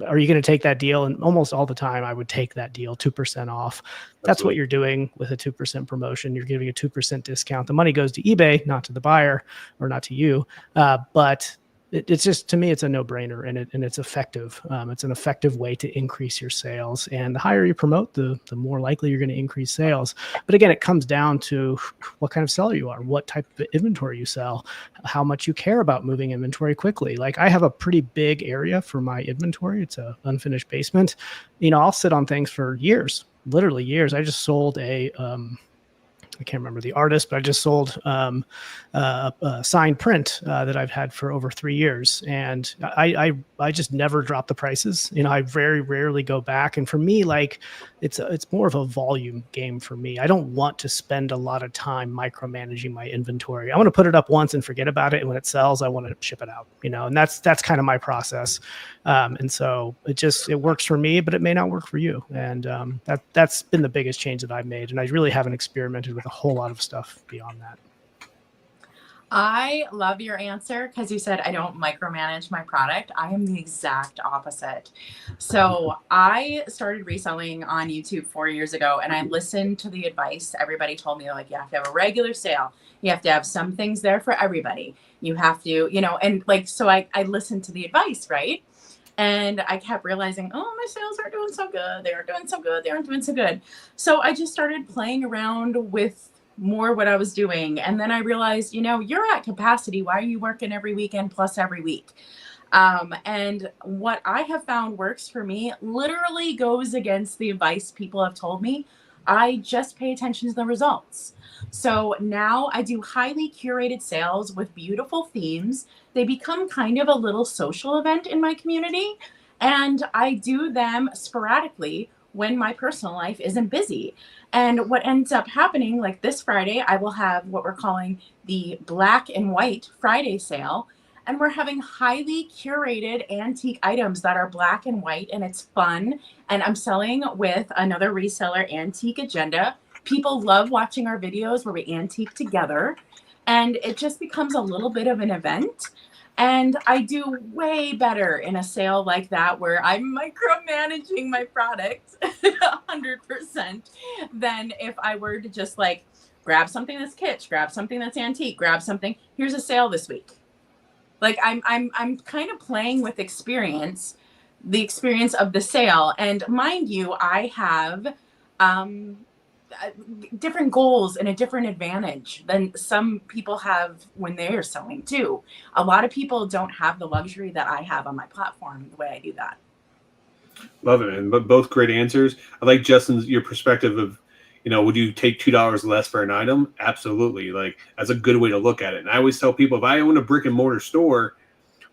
Are you going to take that deal? And almost all the time I would take that deal, 2% off. That's what you're doing with a 2% promotion. You're giving a 2% discount. The money goes to eBay, not to the buyer or not to you. But it's just, to me, it's a no-brainer, and it's effective. It's an effective way to increase your sales. And the higher you promote, the more likely you're going to increase sales. But again, it comes down to what kind of seller you are, what type of inventory you sell, how much you care about moving inventory quickly. Like, I have a pretty big area for my inventory. It's an unfinished basement. I'll sit on things for years, literally years. I just sold I can't remember the artist, but I just sold a signed print that I've had for over 3 years. And I just never drop the prices. I very rarely go back. And for me, like, it's more of a volume game for me. I don't want to spend a lot of time micromanaging my inventory. I want to put it up once and forget about it. And when it sells, I want to ship it out, and that's kind of my process. And so it works for me, but it may not work for you. And that's been the biggest change that I've made. And I really haven't experimented with a whole lot of stuff beyond that. I love your answer because you said I don't micromanage my product. I am the exact opposite. So I started reselling on YouTube 4 years ago, and I listened to the advice everybody told me, like, you have to have a regular sale. You have to have some things there for everybody. You have to, and like, so I listened to the advice, right? And I kept realizing, oh, my sales aren't doing so good. They aren't doing so good. They aren't doing so good. So I just started playing around with more what I was doing. And then I realized, you're at capacity. Why are you working every weekend plus every week? And what I have found works for me literally goes against the advice people have told me. I just pay attention to the results. So now I do highly curated sales with beautiful themes. They become kind of a little social event in my community. And I do them sporadically when my personal life isn't busy. And what ends up happening, like this Friday, I will have what we're calling the Black and White Friday sale. And we're having highly curated antique items that are black and white, and it's fun. And I'm selling with another reseller, Antique Agenda. People love watching our videos where we antique together, and it just becomes a little bit of an event. And I do way better in a sale like that where I'm micromanaging my product 100% than if I were to just like grab something that's kitsch, grab something that's antique, grab something. Here's a sale this week. Like I'm kind of playing with the experience of the sale. And mind you, I have different goals and a different advantage than some people have when they're selling too. A lot of people don't have the luxury that I have on my platform the way I do that. Love it, man. But both great answers. I like Justin's your perspective of, would you take $2 less for an item? Absolutely. Like, that's a good way to look at it. And I always tell people, if I own a brick and mortar store,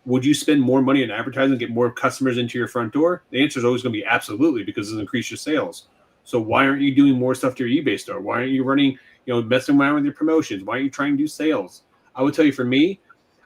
would you spend more money on advertising, get more customers into your front door? The answer is always going to be absolutely, because it'll increase your sales. So why aren't you doing more stuff to your eBay store? Why aren't you running, messing around with your promotions? Why aren't you trying to do sales? I would tell you, for me,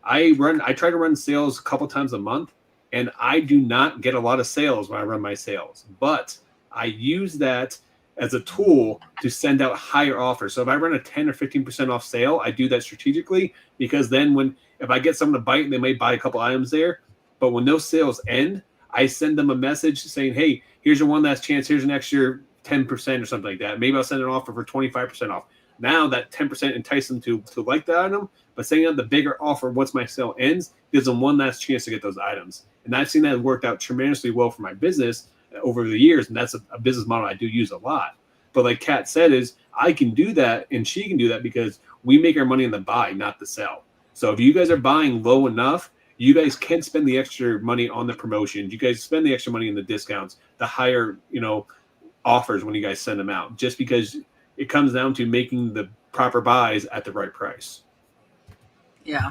I try to run sales a couple times a month, and I do not get a lot of sales when I run my sales. But I use that as a tool to send out higher offers. So if I run a 10 or 15% off sale, I do that strategically, because then if I get someone to bite, they may buy a couple items there. But when those sales end, I send them a message saying, hey, here's your one last chance. Here's an extra 10% or something like that. Maybe I'll send an offer for 25% off. Now that 10% entices them to like the item, but sending out the bigger offer once my sale ends gives them one last chance to get those items. And I've seen that worked out tremendously well for my business over the years. And that's a business model I do use a lot. But like Kat said, is I can do that and she can do that because we make our money in the buy, not the sell. So if you guys are buying low enough, you guys can spend the extra money on the promotions. You guys spend the extra money in the discounts, the higher, offers when you guys send them out, just because it comes down to making the proper buys at the right price. Yeah.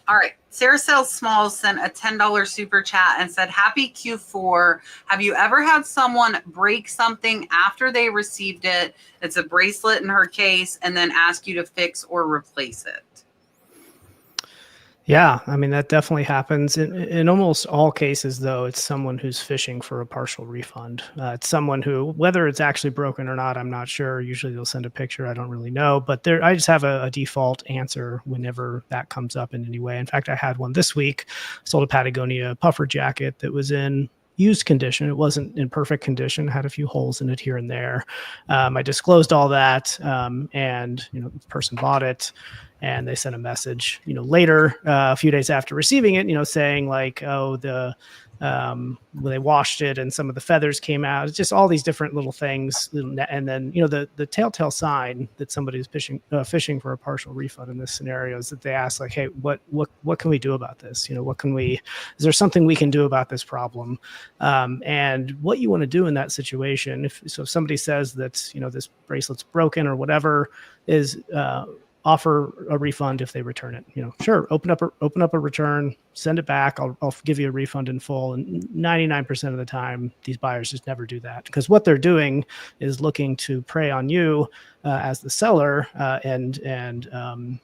All right. Sarah Sells Small sent a $10 super chat and said, happy Q4. Have you ever had someone break something after they received it? It's a bracelet in her case, and then ask you to fix or replace it. Yeah, I mean, that definitely happens. In almost all cases, though, it's someone who's fishing for a partial refund. It's someone who, whether it's actually broken or not, I'm not sure. Usually they'll send a picture. I don't really know. But I just have a default answer whenever that comes up in any way. In fact, I had one this week. Sold a Patagonia puffer jacket that was in used condition. It wasn't in perfect condition, had a few holes in it here and there. I disclosed all that, and the person bought it. And they sent a message, later, a few days after receiving it, saying like, oh, they washed it and some of the feathers came out. It's just all these different little things. And then, the telltale sign that somebody's fishing for a partial refund in this scenario is that they ask like, hey, what can we do about this? Is there something we can do about this problem? And what you want to do in that situation, if somebody says that, this bracelet's broken or whatever, is, offer a refund if they return it. Sure, open up a return, send it back. I'll give you a refund in full. And 99% of the time, these buyers just never do that, because what they're doing is looking to prey on you as the seller and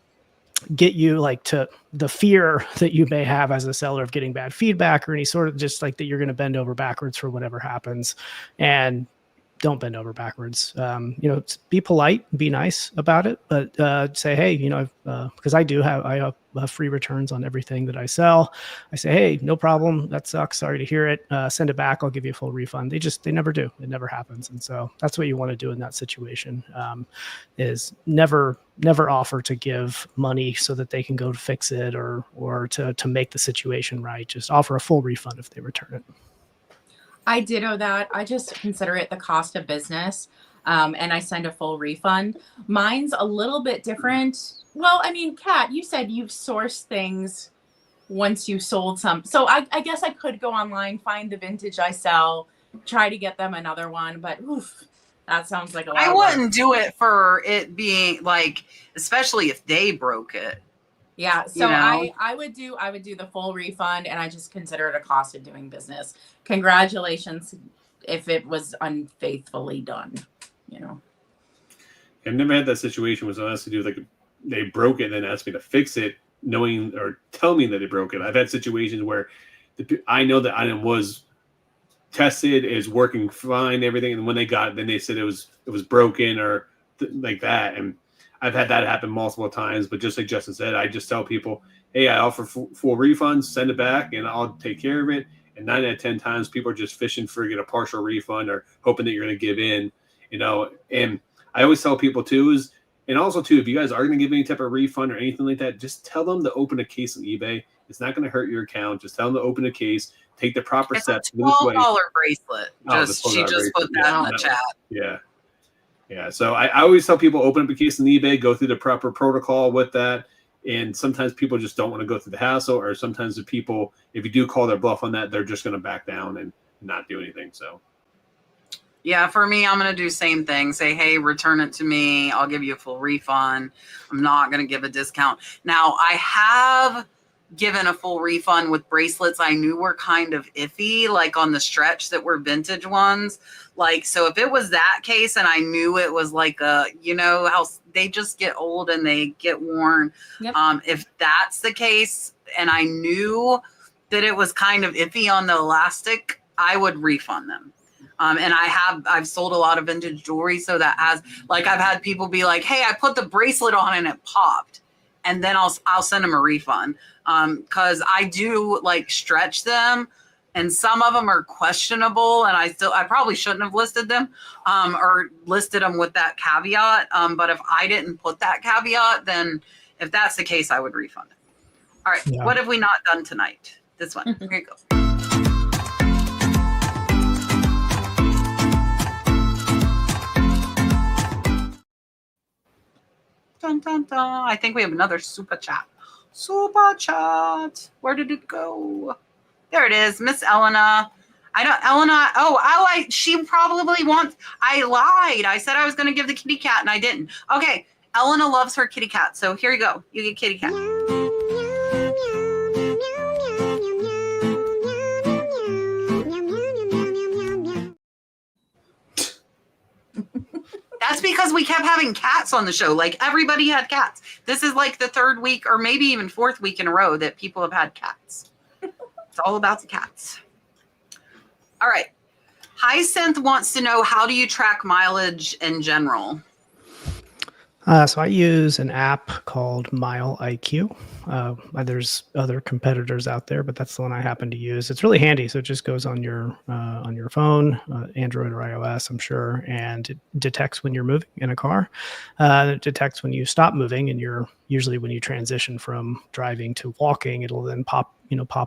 get you like to the fear that you may have as a seller of getting bad feedback or any sort of just like that you're going to bend over backwards for whatever happens. And don't bend over backwards. Be polite, be nice about it, but say, hey, because I have free returns on everything that I sell. I say, hey, no problem. That sucks. Sorry to hear it. Send it back. I'll give you a full refund. They never do. It never happens. And so that's what you want to do in that situation, is never offer to give money so that they can go to fix it or to make the situation right. Just offer a full refund if they return it. I ditto that. I just consider it the cost of business, and I send a full refund. Mine's a little bit different. Well, I mean, Kat, you said you've sourced things once you sold some. So I guess I could go online, find the vintage I sell, try to get them another one. But oof, that sounds like a lot. I wouldn't do it for it being like, especially if they broke it. Yeah, so I would do the full refund, and I just consider it a cost of doing business. Congratulations if it was unfaithfully done, I've never had that situation where someone has to do like they broke it and then asked me to fix it, knowing or tell me that they broke it. I've had situations where I know the item was tested, is working fine, everything, and when they got it, then they said it was broken or like that, and I've had that happen multiple times. But just like Justin said, I just tell people, hey, I offer full refunds, send it back, and I'll take care of it. And 9 out of 10 times, people are just fishing for get a partial refund or hoping that you're going to give in, And I always tell people too and also too, if you guys are going to give any type of refund or anything like that, just tell them to open a case on eBay. It's not going to hurt your account. Just tell them to open a case, take the proper steps. It's a $12 bracelet. She just put that in the chat. Yeah. Yeah, so I always tell people open up a case on eBay, go through the proper protocol with that. And sometimes people just don't want to go through the hassle, or sometimes the people, if you do call their bluff on that, they're just going to back down and not do anything. So, yeah, for me, I'm going to do same thing. Say, hey, return it to me. I'll give you a full refund. I'm not going to give a discount. Now, I have given a full refund with bracelets I knew were kind of iffy, like on the stretch that were vintage ones. Like, so if it was that case and I knew it was like how they just get old and they get worn. Yep. If that's the case and I knew that it was kind of iffy on the elastic, I would refund them. And I've sold a lot of vintage jewelry. So that has, like, I've had people be like, hey, I put the bracelet on and it popped. And then I'll send them a refund. Cause I do like stretch them. And some of them are questionable, and I probably shouldn't have listed them or listed them with that caveat. But if I didn't put that caveat, then if that's the case, I would refund it. All right, yeah. What have we not done tonight? This one. Here you go. Dun, dun, dun. I think we have another super chat. Super chat. Where did it go? There it is, Miss Elena. She probably wants, I lied. I said I was going to give the kitty cat and I didn't. Okay, Elena loves her kitty cat. So here you go. You get kitty cat. That's because we kept having cats on the show. Like everybody had cats. This is like the third week or maybe even fourth week in a row that people have had cats. It's all about the cats. All right. Hyacinth wants to know, how do you track mileage in general? So I use an app called Mile IQ. There's other competitors out there, but that's the one I happen to use. It's really handy. So it just goes on your phone, Android or iOS, I'm sure, and it detects when you're moving in a car. It detects when you stop moving, and usually when you transition from driving to walking, it'll then pop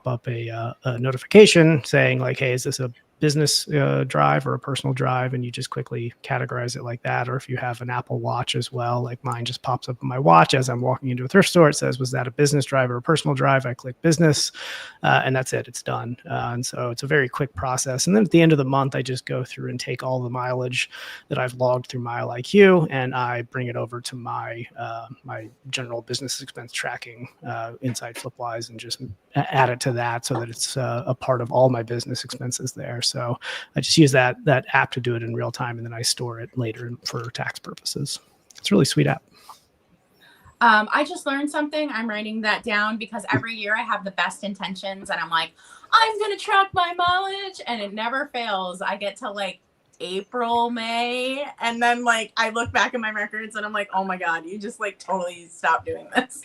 up a notification saying like, hey, is this a business drive or a personal drive, and you just quickly categorize it like that. Or if you have an Apple Watch as well, like mine just pops up on my watch as I'm walking into a thrift store. It says, was that a business drive or a personal drive? I click business, and that's it. It's done. And so it's a very quick process. And then at the end of the month, I just go through and take all the mileage that I've logged through Mile IQ, and I bring it over to my general business expense tracking inside Flipwise, and just add it to that so that it's a part of all my business expenses there. So I just use that app to do it in real time, and then I store it later for tax purposes. It's a really sweet app. I just learned something. I'm writing that down because every year I have the best intentions and I'm like, I'm going to track my mileage, and it never fails. I get to like April, May, and then like I look back at my records and I'm like, oh my God, you just like totally stopped doing this.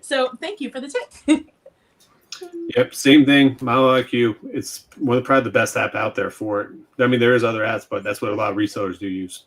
So thank you for the tip. Yep, same thing. Mile IQ. It's probably the best app out there for it. I mean, there is other apps, but that's what a lot of resellers do use.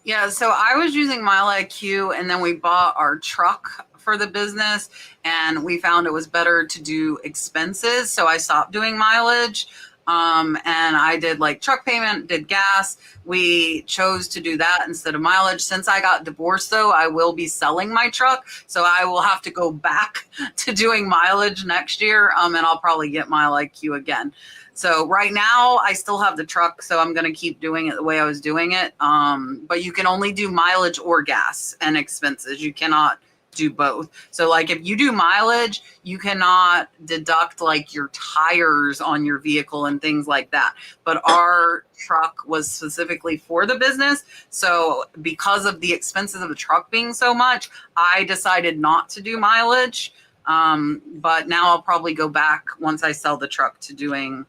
Yeah, so I was using Mile IQ, and then we bought our truck for the business, and we found it was better to do expenses. So I stopped doing mileage. And I did like truck payment, did gas. We chose to do that instead of mileage. Since I got divorced, though, I will be selling my truck. So I will have to go back to doing mileage next year. And I'll probably get Mile IQ again. So right now I still have the truck, so I'm going to keep doing it the way I was doing it. But you can only do mileage or gas and expenses. You cannot do both. So like if you do mileage, you cannot deduct like your tires on your vehicle and things like that. But our truck was specifically for the business. So because of the expenses of the truck being so much, I decided not to do mileage. But now I'll probably go back once I sell the truck to doing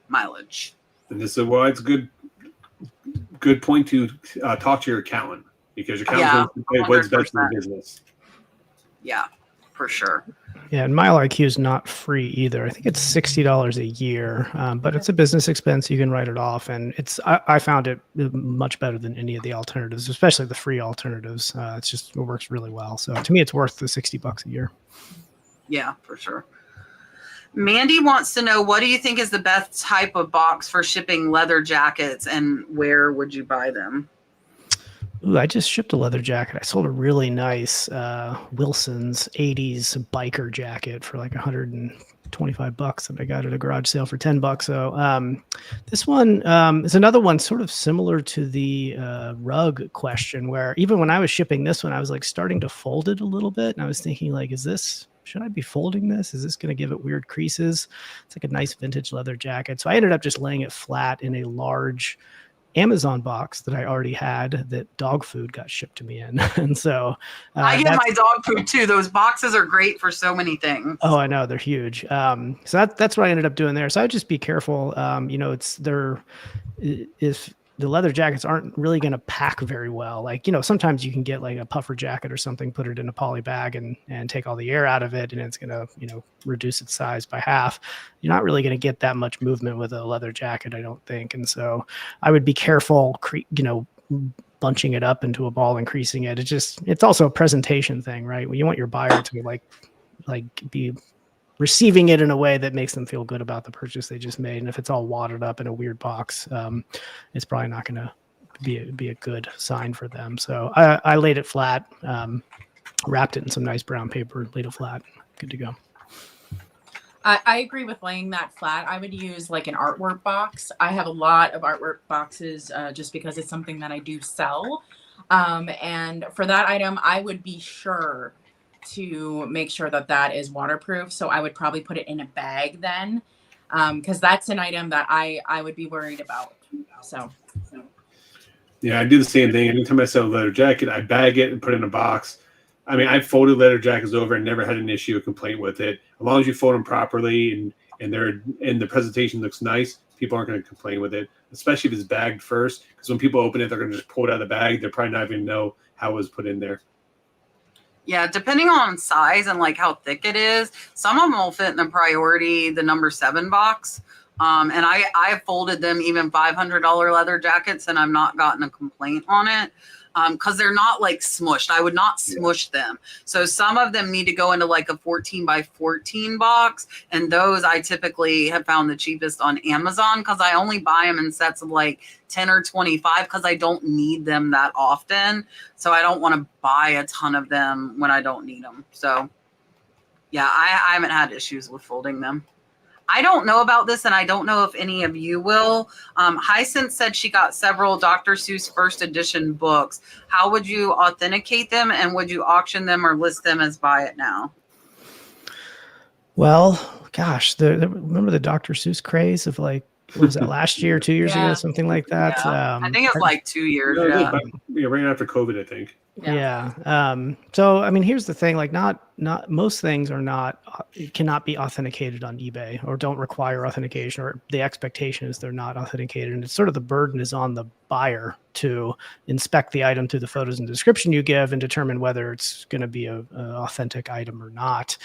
mileage. And this is why it's a good point to talk to your accountant, because your accountant will say what's best for the business. Yeah, for sure. Yeah, and Mile IQ is not free either. I think it's $60 a year, but it's a business expense. You can write it off, and I found it much better than any of the alternatives, especially the free alternatives. It works really well. So to me, it's worth the $60 a year. Yeah, for sure. Mandy wants to know, what do you think is the best type of box for shipping leather jackets, and where would you buy them? Ooh, I just shipped a leather jacket. I sold a really nice Wilson's 80s biker jacket for like $125 that I got at a garage sale for $10. So this one is another one sort of similar to the rug question, where even when I was shipping this one, I was like starting to fold it a little bit. And I was thinking like, should I be folding this? Is this going to give it weird creases? It's like a nice vintage leather jacket. So I ended up just laying it flat in a large Amazon box that I already had that dog food got shipped to me in. And so I get my dog food too. Those boxes are great for so many things. Oh, I know, they're huge. So that's what I ended up doing there. So I'd just be careful. If the leather jackets aren't really going to pack very well, like, sometimes you can get like a puffer jacket or something, put it in a poly bag and take all the air out of it, and it's going to, reduce its size by half. You're not really going to get that much movement with a leather jacket, I don't think. And so I would be careful, bunching it up into a ball and creasing it. It's also a presentation thing, right? You want your buyer to like be receiving it in a way that makes them feel good about the purchase they just made. And if it's all wadded up in a weird box, it's probably not going to be a good sign for them. So I laid it flat, wrapped it in some nice brown paper, laid it flat, good to go. I agree with laying that flat. I would use like an artwork box. I have a lot of artwork boxes just because it's something that I do sell. And for that item, I would be sure to make sure that is waterproof. So I would probably put it in a bag then, because that's an item that I would be worried about. So Yeah, I do the same thing. Anytime I sell a leather jacket, I bag it and put it in a box. I mean, I've folded leather jackets over and never had an issue or complaint with it. As long as you fold them properly and the presentation looks nice, people aren't going to complain with it, especially if it's bagged first. Because when people open it, they're going to just pull it out of the bag. They're probably not even know how it was put in there. Yeah, depending on size and like how thick it is, some of them will fit in the priority, the number 7 box. And I've folded them even $500 leather jackets, and I've not gotten a complaint on it. Because they're not like smushed. I would not smush them. So some of them need to go into like a 14 by 14 box. And those I typically have found the cheapest on Amazon, because I only buy them in sets of like 10 or 25 because I don't need them that often. So I don't want to buy a ton of them when I don't need them. So yeah, I haven't had issues with folding them. I don't know about this, and I don't know if any of you will. Hyacinth said she got several Dr. Seuss first edition books. How would you authenticate them, and would you auction them or list them as buy it now? Well, gosh, remember the Dr. Seuss craze of like, what was that, last year, 2 years ago, something like that? Yeah. I think it's like 2 years. Right after COVID, I think. Yeah. So, I mean, here's the thing, like not most things cannot be authenticated on eBay, or don't require authentication, or the expectation is they're not authenticated. And it's sort of the burden is on the buyer to inspect the item through the photos and description you give and determine whether it's going to be a authentic item or not.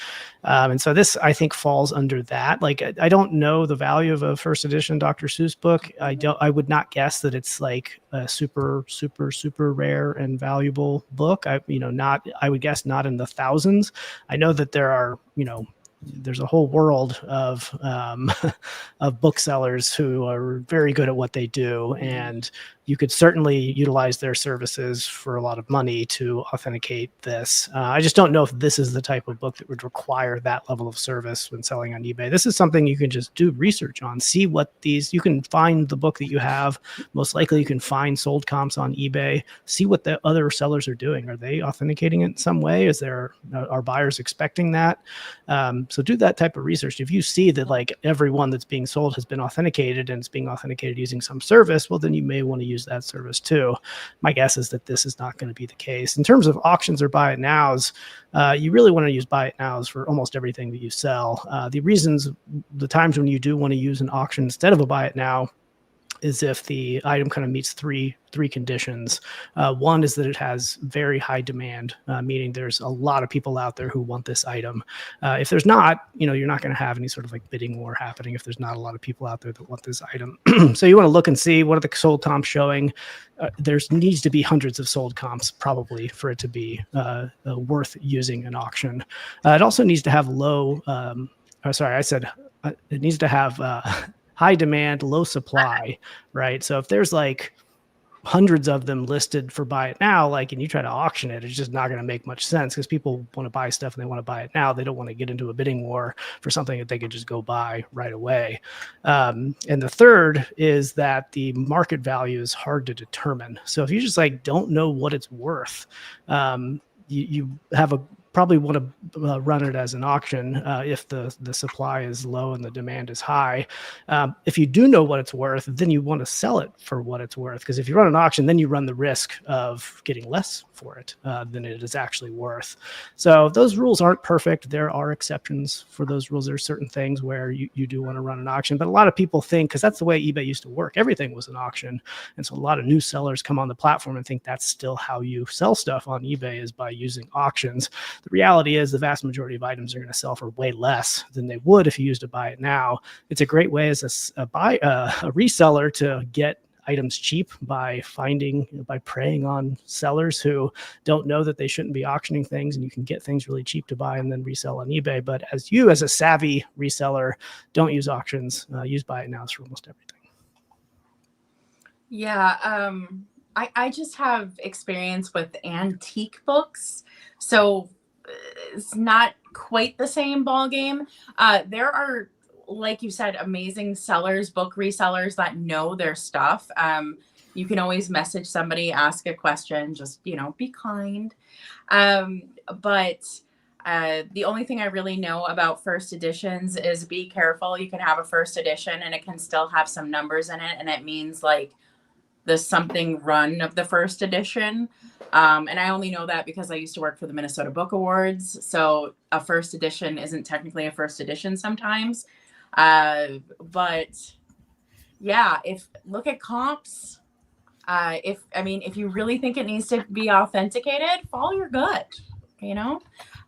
And so this, I think, falls under that. Like, I don't know the value of a first edition Dr. Seuss book. I would not guess that it's like a super, super, super rare and valuable book. I would guess not in the thousands. I know that there are, there's a whole world of booksellers who are very good at what they do, and you could certainly utilize their services for a lot of money to authenticate this. I just don't know if this is the type of book that would require that level of service when selling on eBay. This is something you can just do research on, see what you can find the book that you have. Most likely you can find sold comps on eBay, see what the other sellers are doing. Are they authenticating it in some way? Are buyers expecting that? So do that type of research. If you see that like every one that's being sold has been authenticated and it's being authenticated using some service, well, then you may want to use that service too. My guess is that this is not going to be the case. In terms of auctions or buy it nows, you really want to use buy it nows for almost everything that you sell. The times when you do want to use an auction instead of a buy it now is if the item kind of meets three conditions. One is that it has very high demand, meaning there's a lot of people out there who want this item. If there's not, you're not going to have any sort of like bidding war happening if there's not a lot of people out there that want this item. So you want to look and see what are the sold comps showing. There needs to be hundreds of sold comps probably for it to be worth using an auction. It also needs to have it needs to have high demand, low supply, right? So if there's like hundreds of them listed for buy it now, and you try to auction it, it's just not going to make much sense, because people want to buy stuff and they want to buy it now. They don't want to get into a bidding war for something that they could just go buy right away. And the third is that the market value is hard to determine. So if you just don't know what it's worth, you probably want to run it as an auction if the supply is low and the demand is high. If you do know what it's worth, then you want to sell it for what it's worth, because if you run an auction, then you run the risk of getting less for it than it is actually worth. So those rules aren't perfect. There are exceptions for those rules. There are certain things where you do want to run an auction, but a lot of people think, because that's the way eBay used to work, everything was an auction. And so a lot of new sellers come on the platform and think that's still how you sell stuff on eBay, is by using auctions. The reality is the vast majority of items are going to sell for way less than they would if you used to buy it now. It's a great way as a reseller to get items cheap by preying on sellers who don't know that they shouldn't be auctioning things, and you can get things really cheap to buy and then resell on eBay. But as a savvy reseller, don't use auctions, use buy it nows for almost everything. Yeah. I just have experience with antique books, so it's not quite the same ball game. There are, like you said, amazing sellers, book resellers that know their stuff. You can always message somebody, ask a question, just, be kind. But the only thing I really know about first editions is be careful. You can have a first edition and it can still have some numbers in it. And it means the something run of the first edition. And I only know that because I used to work for the Minnesota Book Awards. So a first edition isn't technically a first edition sometimes. But yeah, look at comps. If you really think it needs to be authenticated, follow your gut, you know?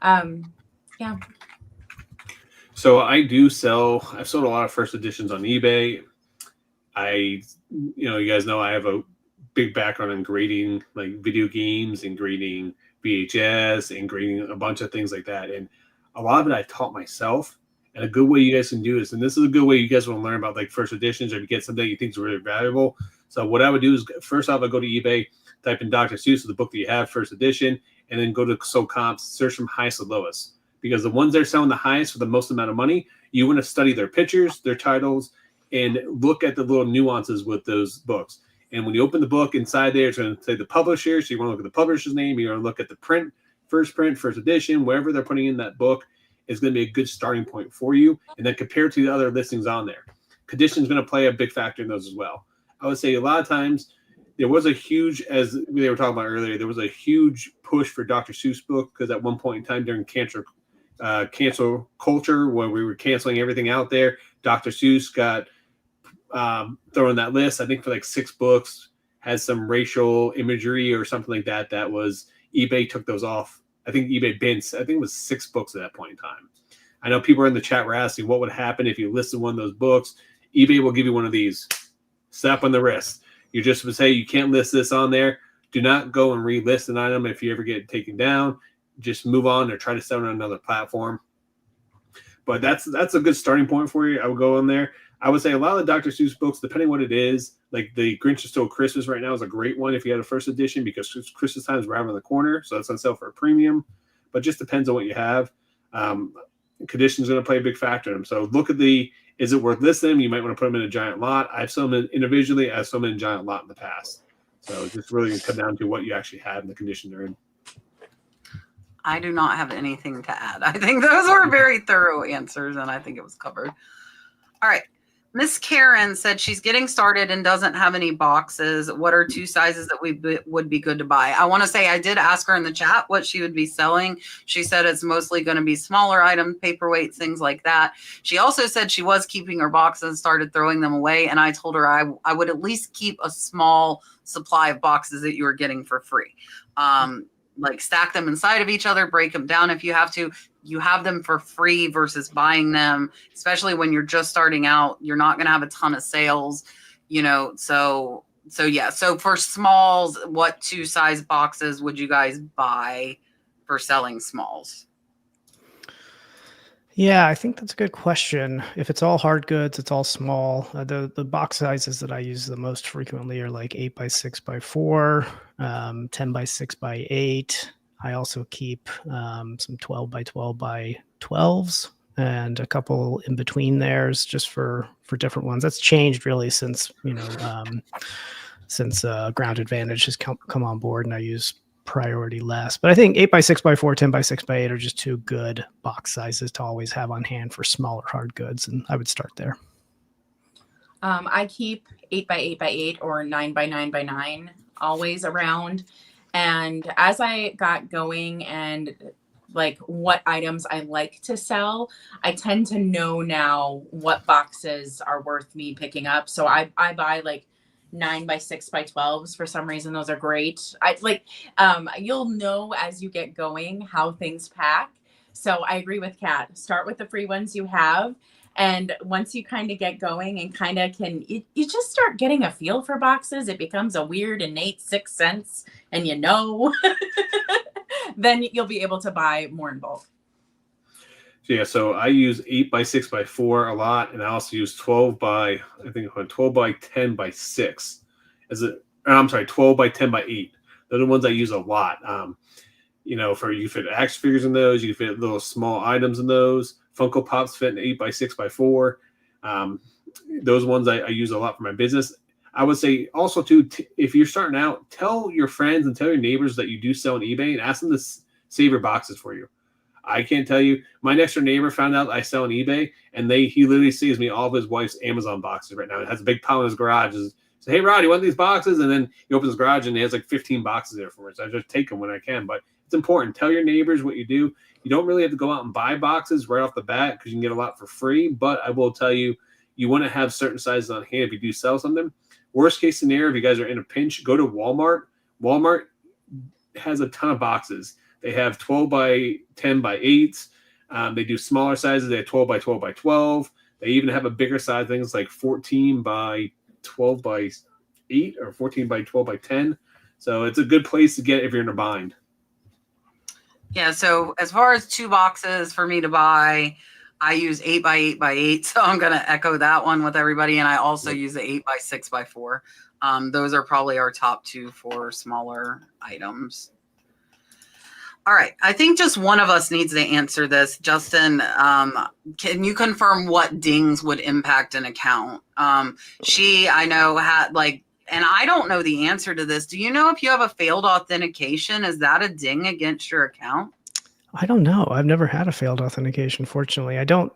Yeah. So I've sold a lot of first editions on eBay. You guys know I have a big background in grading like video games and grading VHS and grading a bunch of things like that. And a lot of it I taught myself. And a good way you guys can do this, and this is a good way you guys want to learn about like first editions, or if you get something you think is really valuable. So what I would do is first off, I go to eBay, type in Dr. Seuss, the book that you have, first edition, and then go to sold comps, search from highest to lowest. Because the ones that are selling the highest for the most amount of money, you want to study their pictures, their titles, and look at the little nuances with those books. And when you open the book, inside there, it's going to say the publisher. So you want to look at the publisher's name. You want to look at the print, first edition, wherever they're putting in that book is going to be a good starting point for you. And then compare it to the other listings on there. Condition is going to play a big factor in those as well. I would say a lot of times there was a huge, as they were talking about earlier, there was a huge push for Dr. Seuss book because at one point in time during cancel culture, when we were canceling everything out there, Dr. Seuss got thrown in that list. I think for like 6 books, had some racial imagery or something like that. That was eBay took those off. I think eBay bins. I think it was 6 books at that point in time. I know people in the chat were asking what would happen if you listed one of those books. eBay will give you one of these. Slap on the wrist. You just would say you can't list this on there. Do not go and relist an item if you ever get taken down. Just move on or try to sell it on another platform. But that's a good starting point for you. I would go in there. I would say a lot of the Dr. Seuss books, depending what it is, like the Grinch Stole Christmas right now is a great one if you had a first edition because Christmas time is right around the corner. So that's on sale for a premium. But just depends on what you have. Condition is going to play a big factor in them. So look at is it worth listing them? You might want to put them in a giant lot. I've sold them individually. I've sold them in a giant lot in the past. So it's just really going to come down to what you actually have and the condition they're in. I do not have anything to add. I think those were very thorough answers, and I think it was covered. All right. Miss Karen said she's getting started and doesn't have any boxes. What are 2 sizes that would be good to buy? I want to say I did ask her in the chat what she would be selling. She said it's mostly going to be smaller items, paperweights, things like that. She also said she was keeping her boxes and started throwing them away. And I told her I would at least keep a small supply of boxes that you were getting for free. Like stack them inside of each other, break them down if you have to. You have them for free versus buying them, especially when you're just starting out. You're not going to have a ton of sales, so yeah. So for smalls, what 2 size boxes would you guys buy for selling smalls? Yeah, I think that's a good question. If it's all hard goods, it's all small. The box sizes that I use the most frequently are like 8x6x4, 10x6x8. I also keep some 12x12x12s and a couple in between theirs just for different ones. That's changed really since Ground Advantage has come on board and I use priority less. But I think 8x6x4, 10x6x8 are just 2 good box sizes to always have on hand for smaller hard goods, and I would start there. I keep 8x8x8 or 9x9x9 always around. And as I got going and like what items I like to sell, I tend to know now what boxes are worth me picking up. So I buy like 9x6x12s for some reason. Those are great. You'll know as you get going how things pack. So I agree with Kat. Start with the free ones you have. And once you kind of get going and kind of you just start getting a feel for boxes, it becomes a weird innate sixth sense, and then you'll be able to buy more in bulk. Yeah, so I use 8x6x4 a lot, and I also use 12x10x6 I'm sorry, 12x10x8. They're the ones I use a lot. For you fit action figures in those, you fit little small items in those. Funko Pops fit in 8x6x4. Those ones I use a lot for my business. I would say also too, if you're starting out, tell your friends and tell your neighbors that you do sell on eBay and ask them to save your boxes for you. I can't tell you. My next door neighbor found out I sell on eBay, and he literally saves me all of his wife's Amazon boxes right now. It has a big pile in his garage say, hey, Rod, you want these boxes? And then he opens his garage and he has like 15 boxes there for me. So I just take them when I can. But it's important. Tell your neighbors what you do. You don't really have to go out and buy boxes right off the bat because you can get a lot for free. But I will tell you, you want to have certain sizes on hand if you do sell something. Worst case scenario, if you guys are in a pinch, go to Walmart. Walmart has a ton of boxes. They have 12 by 10 by 8s. They do smaller sizes. They have 12 by 12 by 12. They even have a bigger size, things like 14 by 12 by 8 or 14 by 12 by 10. So it's a good place to get if you're in a bind. Yeah, so as far as 2 boxes for me to buy, I use 8 by 8 by 8. So I'm going to echo that one with everybody. And I also use the 8 by 6 by 4. Those are probably our top 2 for smaller items. All right. I think just one of us needs to answer this. Justin, can you confirm what dings would impact an account? She, I know, had like, and I don't know the answer to this. Do you know if you have a failed authentication? Is that a ding against your account? I don't know. I've never had a failed authentication. Fortunately, I don't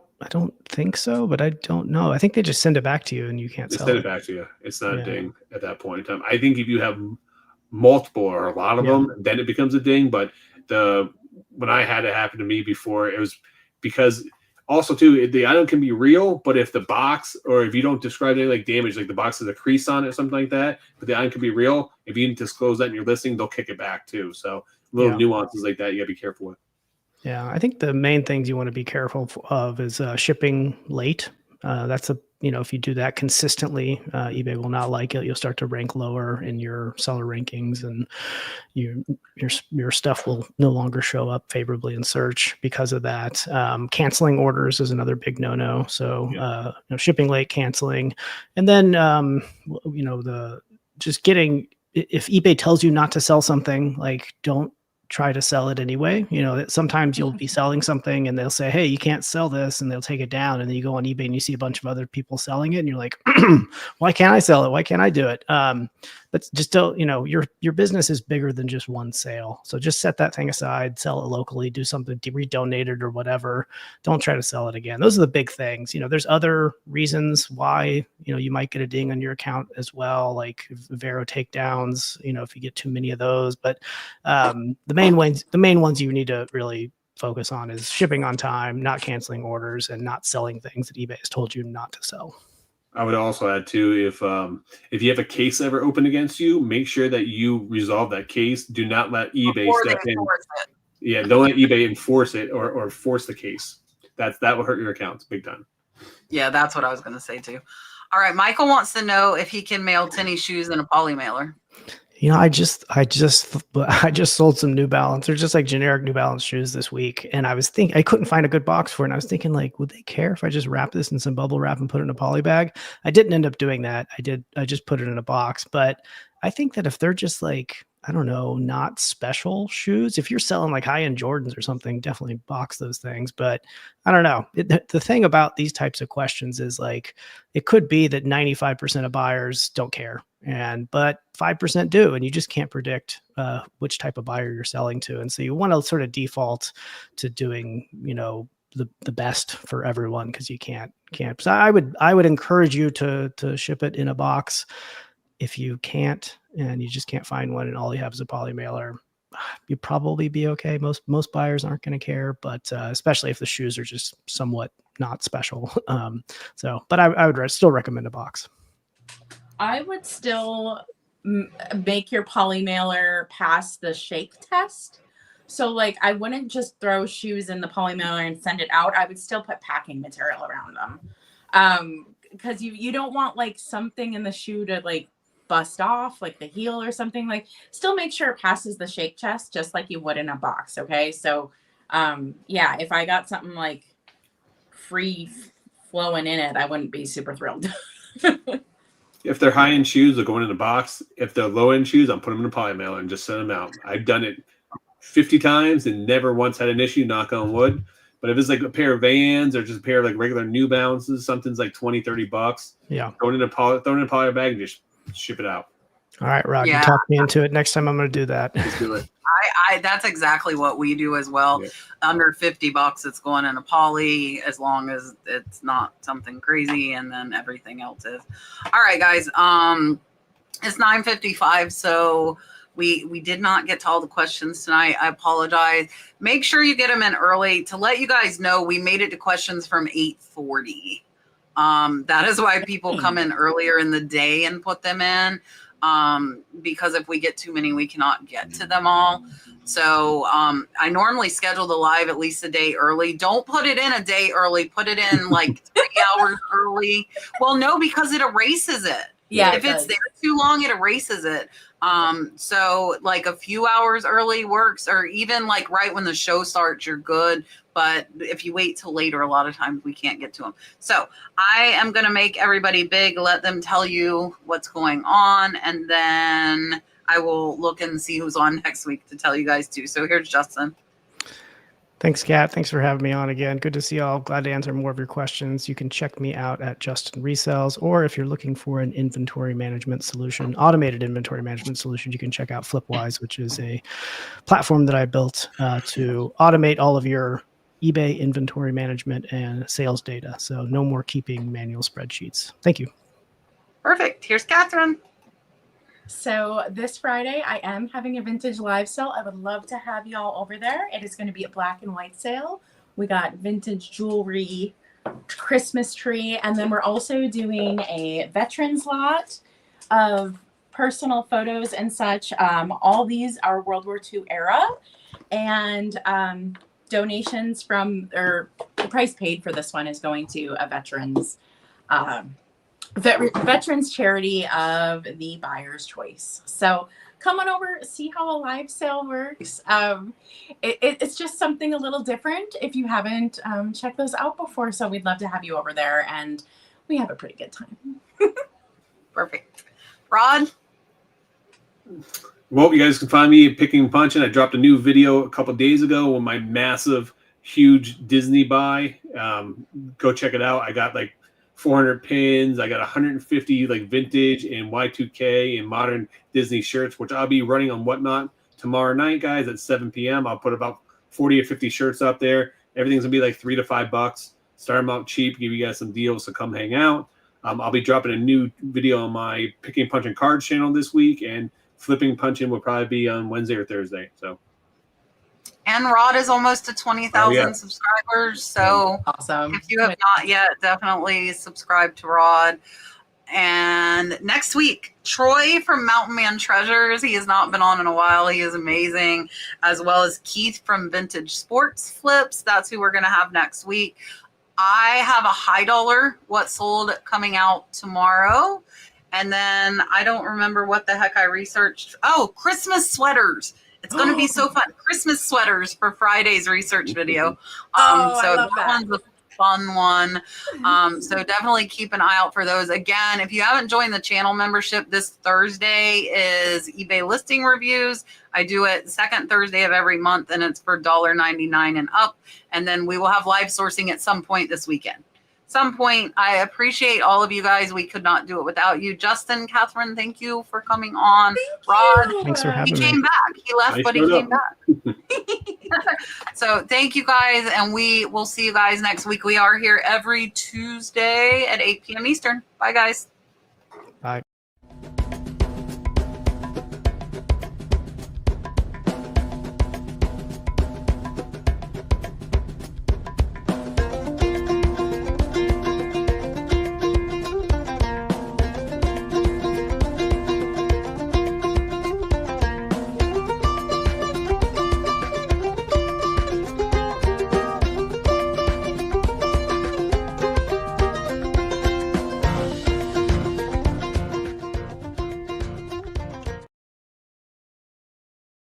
think so, but I don't know. I think they just send it back to you and you can't sell it. They send it back to you. It's not a ding at that point in time. I think if you have multiple or a lot of them, then it becomes a ding. But when I had it happen to me before, it was because also too, the item can be real, but if the box or if you don't describe anything like damage, like the box has a crease on it or something like that, but the item can be real. If you didn't disclose that in your listing, they'll kick it back too. So little nuances like that you gotta be careful with. Yeah, I think the main things you want to be careful of is shipping late. That's if you do that consistently, eBay will not like it. You'll start to rank lower in your seller rankings, and your stuff will no longer show up favorably in search because of that. Canceling orders is another big no-no. So shipping late, canceling, and then if eBay tells you not to sell something, like don't try to sell it anyway. Sometimes you'll be selling something and they'll say, hey, you can't sell this, and they'll take it down. And then you go on eBay and you see a bunch of other people selling it and you're like, why can't I sell it? Why can't I do it? But just don't, your business is bigger than just one sale. So just set that thing aside, sell it locally, do something, redonate it or whatever. Don't try to sell it again. Those are the big things. There's other reasons why, you might get a ding on your account as well, like Vero takedowns, if you get too many of those. But the main ones you need to really focus on is shipping on time, not canceling orders, and not selling things that eBay has told you not to sell. I would also add too, if you have a case ever open against you, make sure that you resolve that case. Do not let eBay step in. Yeah, don't let eBay enforce it or force the case. That will hurt your accounts big time. Yeah, that's what I was going to say too. All right, Michael wants to know if he can mail tennis shoes in a poly mailer. I just sold some New Balance. They're just like generic New Balance shoes this week. And I was thinking, I couldn't find a good box for it. And I was thinking, like, would they care if I just wrap this in some bubble wrap and put it in a poly bag? I didn't end up doing that. I just put it in a box. But I think that if they're just like, I don't know, not special shoes, if you're selling like high-end Jordans or something, definitely box those things. But I don't know. The thing about these types of questions is like, it could be that 95% of buyers don't care. But 5% do, and you just can't predict which type of buyer you're selling to. And so you want to sort of default to doing, the best for everyone, because you can't. So I would encourage you to ship it in a box. If you can't, and you just can't find one, and all you have is a poly mailer, you'd probably be okay. Most buyers aren't going to care, but especially if the shoes are just somewhat not special. But I would still recommend a box. I would still make your poly mailer pass the shake test. So like, I wouldn't just throw shoes in the poly mailer and send it out. I would still put packing material around them. Because you don't want like something in the shoe to like bust off, like the heel or something. Like, still make sure it passes the shake test just like you would in a box. Okay. So if I got something like free flowing in it, I wouldn't be super thrilled. If they're high-end shoes, they're going in a box. If they're low-end shoes, I'm putting them in a poly mailer and just send them out. I've done it 50 times and never once had an issue, knock on wood. But if it's like a pair of Vans or just a pair of like regular New Balances, something's like $20-$30. Yeah. Throw it in a poly bag and just ship it out. All right, Rod, you talked me into it. Next time I'm going to do that. Let's do it. I that's exactly what we do as well. Yeah. Under $50, it's going in a poly, as long as it's not something crazy, and then everything else is. All right, guys. It's 9:55, so we did not get to all the questions tonight. I apologize. Make sure you get them in early. To let you guys know, we made it to questions from 8:40. That is why people come in earlier in the day and put them in, because if we get too many, we cannot get to them all. So I normally schedule the live at least a day early. Don't put it in a day early. Put it in like 3 hours early. Well, no, because it erases it. Yeah, If it's there too long, it erases it. So like a few hours early works, or even like right when the show starts, you're good. But if you wait till later, a lot of times we can't get to them. So I am going to make everybody big, let them tell you what's going on, and then I will look and see who's on next week to tell you guys too. So here's Justin. Thanks, Kat. Thanks for having me on again. Good to see y'all. Glad to answer more of your questions. You can check me out at Justin Resells, or if you're looking for an inventory management solution, automated inventory management solution, you can check out Flipwise, which is a platform that I built to automate all of your eBay inventory management and sales data. So no more keeping manual spreadsheets. Thank you. Perfect. Here's Katherine. So this Friday, I am having a vintage live sale. I would love to have y'all over there. It is going to be a black and white sale. We got vintage jewelry, Christmas tree, and then we're also doing a veterans lot of personal photos and such. All these are World War II era, and donations from, or the price paid for this one is going to a veterans veterans charity of the buyer's choice. So come on over, see how a live sale works. It's just something a little different if you haven't checked those out before. So we'd love to have you over there, and we have a pretty good time. Perfect. Rod? Well, you guys can find me at Picking and Punching. I dropped a new video a couple days ago on my massive, huge Disney buy. Go check it out. I got like 400 pins. I got 150 like vintage and Y2K and modern Disney shirts, which I'll be running on Whatnot tomorrow night, guys, at 7 p.m. I'll put about 40 or 50 shirts up there. Everything's gonna be like $3 to $5. Start them out cheap, give you guys some deals to come hang out. I'll be dropping a new video on my Picking and Punching cards channel this week, and Flipping Punching will probably be on Wednesday or Thursday. So. And Rod is almost to 20,000 subscribers. So awesome. If you have not yet, definitely subscribe to Rod. And next week, Troy from Mountain Man Treasures. He has not been on in a while. He is amazing. As well as Keith from Vintage Sports Flips. That's who we're going to have next week. I have a high dollar what sold coming out tomorrow. And then I don't remember what the heck I researched. Oh, Christmas sweaters. It's going to be so fun. Christmas sweaters for Friday's research video. So I love that one's a fun one. So definitely keep an eye out for those. Again, if you haven't joined the channel membership, this Thursday is eBay listing reviews. I do it second Thursday of every month, and it's for $1.99 and up. And then we will have live sourcing at some point this weekend. Some point. I appreciate all of you guys. We could not do it without you. Justin, Katherine, thank you for coming on. Rod, Thanks for having he me. came back. He left, but he came back. So thank you guys, and we will see you guys next week. We are here every Tuesday at 8 p.m. Eastern. Bye, guys. Bye.